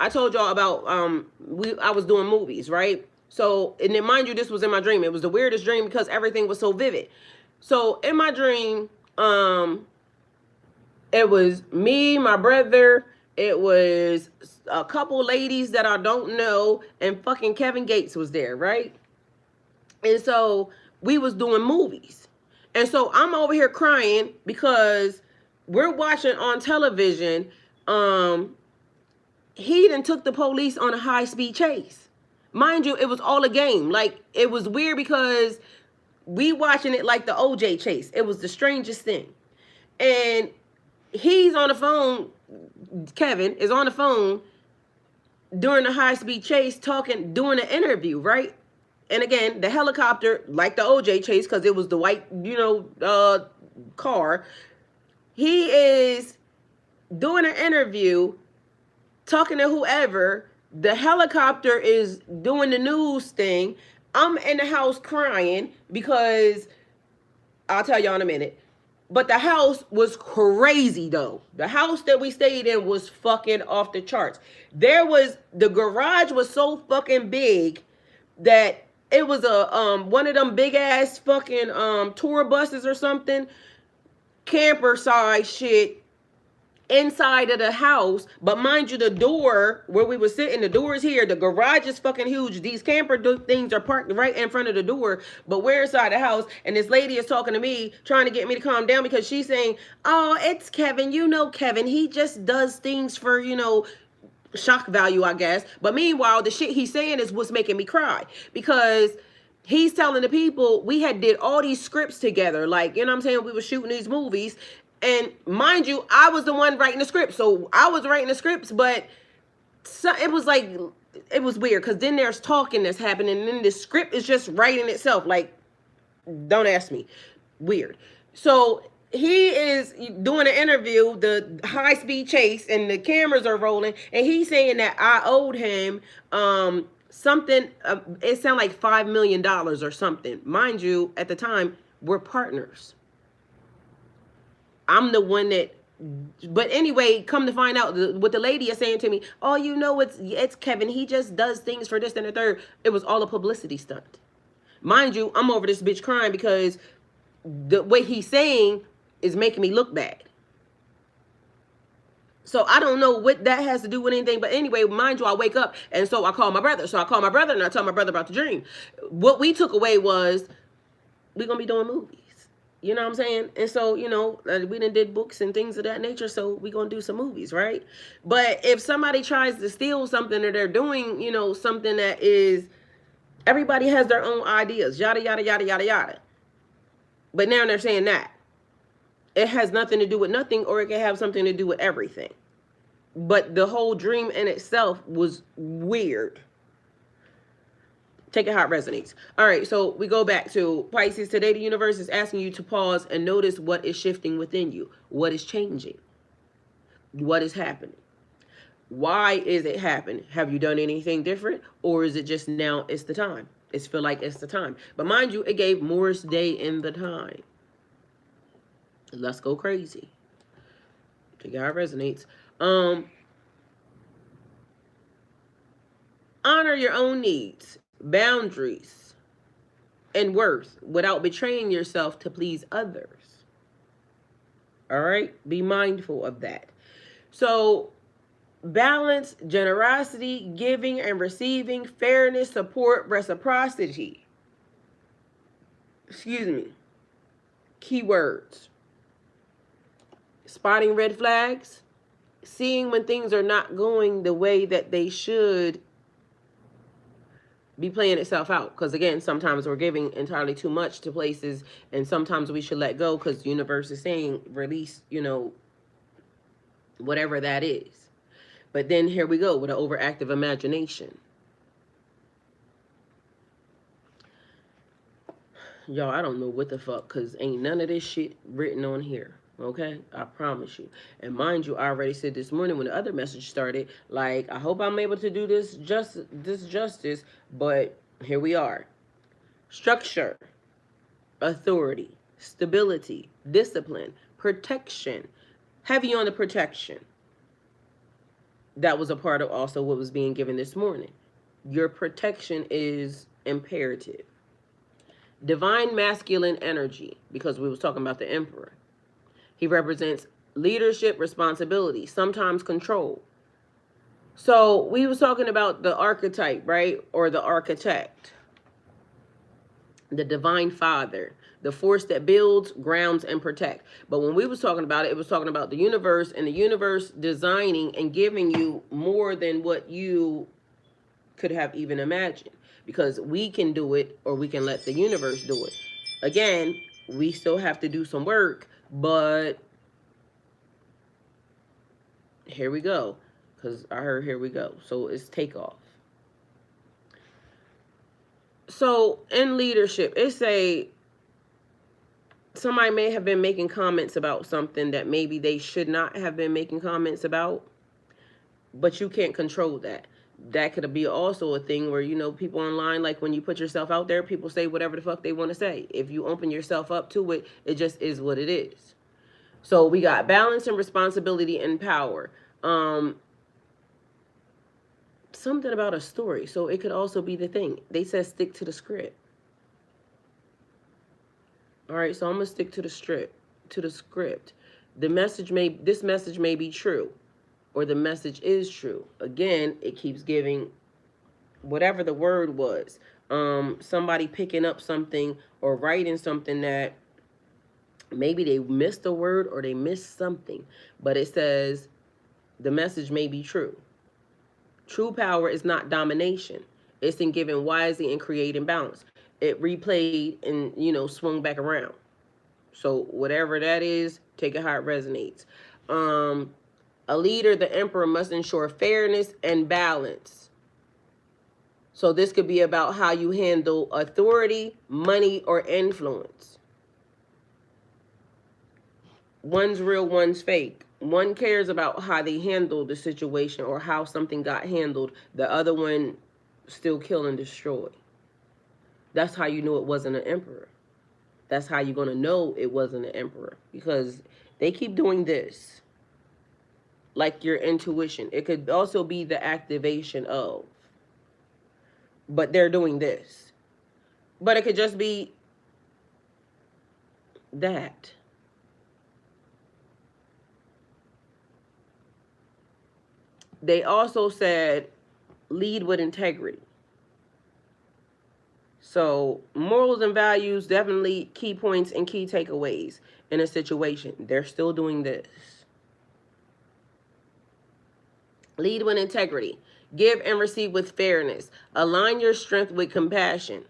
told y'all about I was doing movies, right? So, and then mind you, this was in my dream. It was the weirdest dream because everything was so vivid. So in my dream, it was me, my brother, it was a couple ladies that I don't know, and fucking Kevin Gates was there, right? And so we was doing movies. And so I'm over here crying because we're watching on television. He done took the police on a high-speed chase. Mind you, it was all a game. Like, it was weird because we watching it like the OJ chase. It was the strangest thing. And he's on the phone, Kevin is on the phone during the high-speed chase talking, doing an interview, right? And again, the helicopter, like the OJ chase, because it was the white, car. He is doing an interview, talking to whoever. The helicopter is doing the news thing. I'm in the house crying because I'll tell y'all in a minute. But the house was crazy though. The house that we stayed in was fucking off the charts. The garage was so fucking big that it was a one of them big ass fucking tour buses or something, camper size shit. inside of the house. But mind you, the door where we were sitting, the door is here. The garage is fucking huge. These camper things are parked right in front of the door. But we're inside the house, and this lady is talking to me, trying to get me to calm down because she's saying, "Oh, it's Kevin. You know Kevin. He just does things for, shock value, I guess." But meanwhile, the shit he's saying is what's making me cry, because he's telling the people we had did all these scripts together, like, you know what I'm saying, we were shooting these movies, and mind you, I was the one writing the script, so I was writing the scripts, but it was like, it was weird, because then there's talking that's happening, and then the script is just writing itself, like, don't ask me, weird. So he is doing an interview, the high speed chase, and the cameras are rolling, and he's saying that I owed him something. It sounded like $5 million or something. Mind you, at the time, we're partners. I'm the one that. But anyway, come to find out, what the lady is saying to me, "Oh, it's Kevin. He just does things for this and the third." It was all a publicity stunt. Mind you, I'm over this bitch crying because the way he's saying is making me look bad. So I don't know what that has to do with anything. But anyway, mind you, I wake up, and so I call my brother. So I call my brother and I tell my brother about the dream. What we took away was we're going to be doing movies. You know what I'm saying? And so, we done did books and things of that nature, so we're going to do some movies, right? But if somebody tries to steal something, or they're doing, something that is, everybody has their own ideas, yada, yada, yada, yada, yada. But now they're saying that it has nothing to do with nothing, or it can have something to do with everything. But the whole dream in itself was weird. Take it how it resonates. All right, so we go back to Pisces. Today, the universe is asking you to pause and notice what is shifting within you. What is changing? What is happening? Why is it happening? Have you done anything different? Or is it just now it's the time? It's feel like it's the time. But mind you, it gave Morris Day in the time. Let's go crazy. Take it how it resonates. Honor your own needs, boundaries, and worth without betraying yourself to please others. All right? Be mindful of that. So, balance, generosity, giving and receiving, fairness, support, reciprocity. Excuse me. Keywords. Spotting red flags, seeing when things are not going the way that they should be playing itself out. Because again, sometimes we're giving entirely too much to places, and sometimes we should let go because the universe is saying release, whatever that is. But then here we go with an overactive imagination. Y'all, I don't know what the fuck, because ain't none of this shit written on here. Okay, I promise you. And mind you, I already said this morning when the other message started, like, I hope I'm able to do this justice, but here we are. Structure, authority, stability, discipline, protection. Heavy on the protection. That was a part of also what was being given this morning. Your protection is imperative. Divine masculine energy, because we was talking about the emperor. He represents leadership, responsibility, sometimes control. So we was talking about the archetype, right? Or the architect. The divine father. The force that builds, grounds, and protects. But when we was talking about it, it was talking about the universe, and the universe designing and giving you more than what you could have even imagined. Because we can do it, or we can let the universe do it. Again, we still have to do some work, but here we go, because I heard here we go. So it's takeoff. So in leadership, somebody may have been making comments about something that maybe they should not have been making comments about, but you can't control that. That could be also a thing where, people online, like when you put yourself out there, people say whatever the fuck they want to say. If you open yourself up to it, it just is what it is. So we got balance and responsibility and power. Something about a story. So it could also be the thing. They said stick to the script. All right, so I'm going to stick to the script. This message may be true, or the message is true. Again, it keeps giving whatever the word was. Somebody picking up something or writing something that maybe they missed a word or they missed something, but it says the message may be true. True power is not domination. It's in giving wisely and creating balance. It replayed and swung back around. So whatever that is, take it how it resonates. Um, a leader, the emperor, must ensure fairness and balance. So this could be about how you handle authority, money, or influence. One's real, one's fake. One cares about how they handle the situation or how something got handled. The other one still kill and destroy. That's how you know it wasn't an emperor. That's how you're going to know it wasn't an emperor, because they keep doing this. Like your intuition. It could also be the activation of. But they're doing this. But it could just be that. They also said lead with integrity. So morals and values, definitely key points and key takeaways in a situation. They're still doing this. Lead with integrity. Give and receive with fairness. Align your strength with compassion.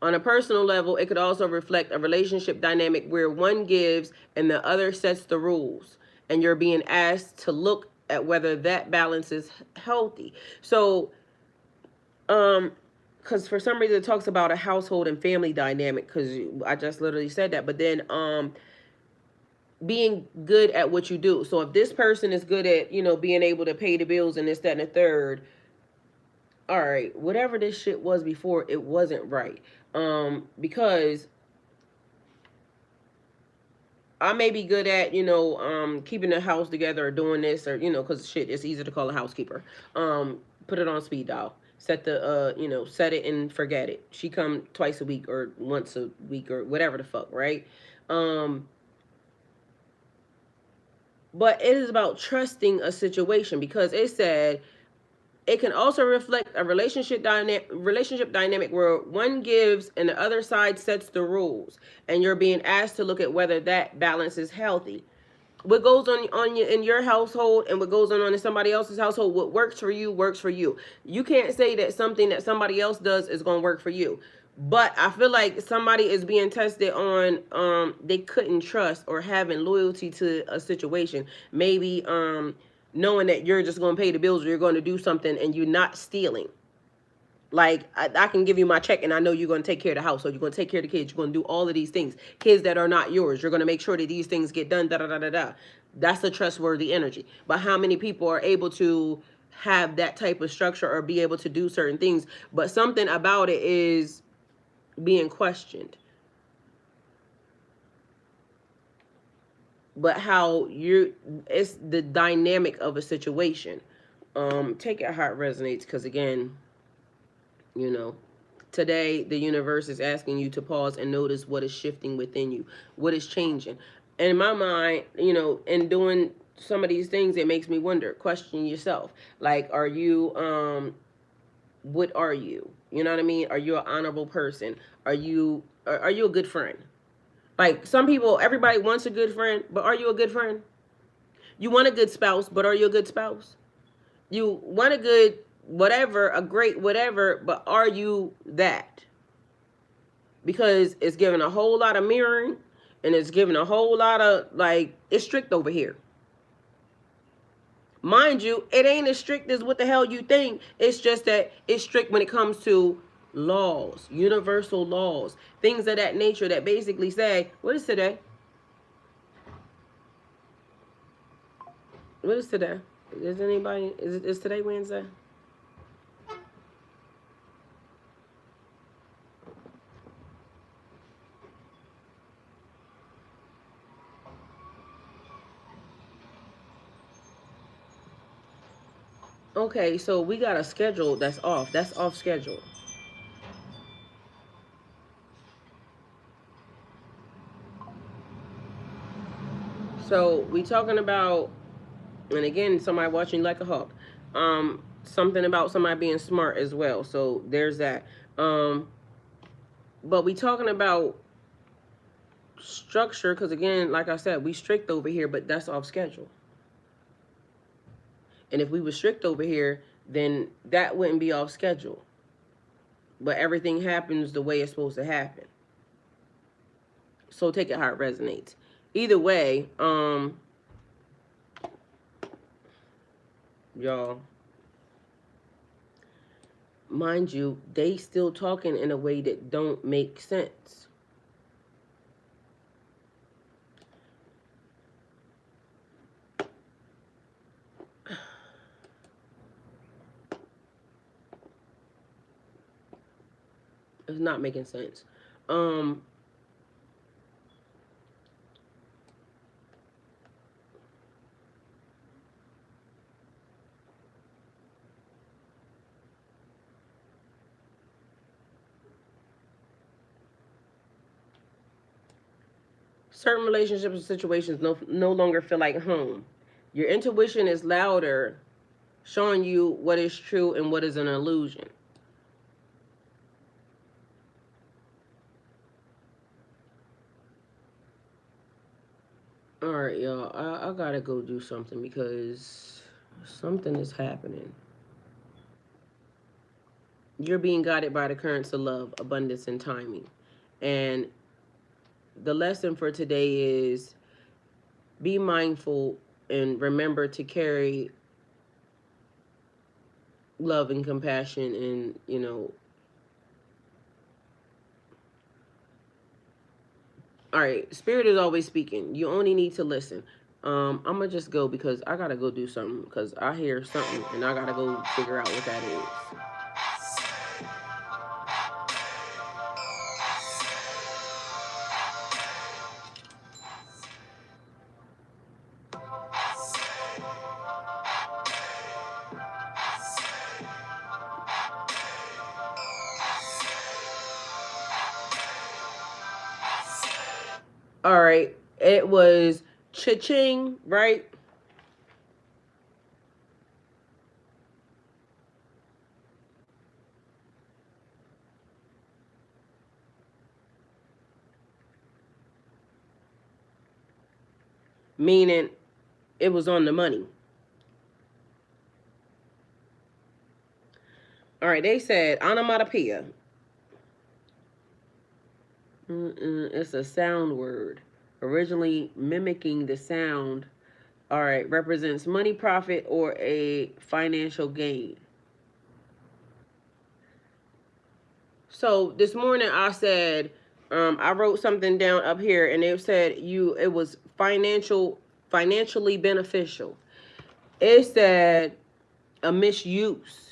On a personal level, it could also reflect a relationship dynamic where one gives and the other sets the rules, and you're being asked to look at whether that balance is healthy. So, because for some reason it talks about a household and family dynamic, because I just literally said that, but then being good at what you do. So if this person is good at being able to pay the bills and this, that, and the third, all right, whatever this shit was before, it wasn't right. Because I may be good at, keeping the house together or doing this, or, because shit, it's easy to call a housekeeper. Put it on speed dial. Set the, set it and forget it. She come twice a week or once a week or whatever the fuck, right? But it is about trusting a situation, because it said it can also reflect a relationship dynamic where one gives and the other side sets the rules, and you're being asked to look at whether that balance is healthy. What goes on in your household and what goes on in somebody else's household, what works for you works for you. You can't say that something that somebody else does is going to work for you. But I feel like somebody is being tested on they couldn't trust or having loyalty to a situation. Maybe knowing that you're just going to pay the bills or you're going to do something and you're not stealing. Like, I can give you my check and I know you're going to take care of the house, or you're going to take care of the kids. You're going to do all of these things. Kids that are not yours. You're going to make sure that these things get done, da da da da da. That's a trustworthy energy. But how many people are able to have that type of structure or be able to do certain things? But something about it is being questioned. But how it's the dynamic of a situation. Take it how it resonates, because again, you know, today the universe is asking you to pause and notice what is shifting within you, what is changing. And in my mind, in doing some of these things, it makes me wonder, question yourself. Like, are you what are you? You know what I mean? Are you an honorable person? Are you a good friend? Like, some people, everybody wants a good friend, but are you a good friend? You want a good spouse, but are you a good spouse? You want a good whatever, a great whatever, but are you that? Because it's giving a whole lot of mirroring, and it's giving a whole lot of, like, it's strict over here. Mind you, it ain't as strict as what the hell you think. It's just that it's strict when it comes to laws, universal laws, things of that nature that basically say, what is today? What is today? Is anybody, is today Wednesday? Okay, so we got a schedule that's off. That's off schedule. So we talking about, and again, somebody watching like a hawk. Something about somebody being smart as well. So there's that. But we talking about structure because again, like I said, we strict over here, but that's off schedule. And if we were strict over here, then that wouldn't be off schedule. But everything happens the way it's supposed to happen. So take it how it resonates. Either way, y'all, mind you, they still talking in a way that don't make sense. It's not making sense. Um, Certain relationships and situations no longer feel like home. Your intuition is louder, showing you what is true and what is an illusion. All right, y'all. I gotta go do something because something is happening. You're being guided by the currents of love, abundance, and timing. And the lesson for today is be mindful and remember to carry love and compassion and, all right, spirit is always speaking. You only need to listen. I'm gonna just go because I gotta go do something because I hear something and I gotta go figure out what that is. All right, it was cha-ching, right? Meaning it was on the money. All right, they said onomatopoeia. It's a sound word, originally mimicking the sound. All right, represents money, profit, or a financial gain. So this morning I said, I wrote something down up here, and it said it was financially beneficial. It said a misuse.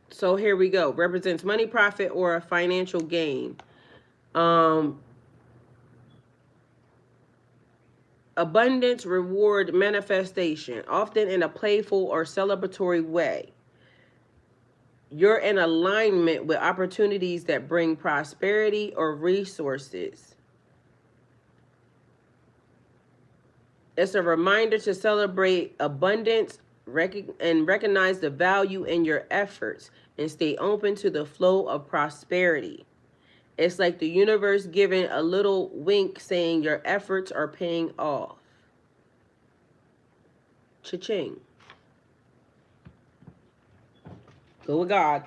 So here we go. Represents money, profit, or a financial gain. Um, Abundance, reward, manifestation, often in a playful or celebratory way. You're in alignment with opportunities that bring prosperity or resources. It's a reminder to celebrate abundance and recognize the value in your efforts and stay open to the flow of prosperity. It's like the universe giving a little wink saying your efforts are paying off. Cha-ching. Go with God.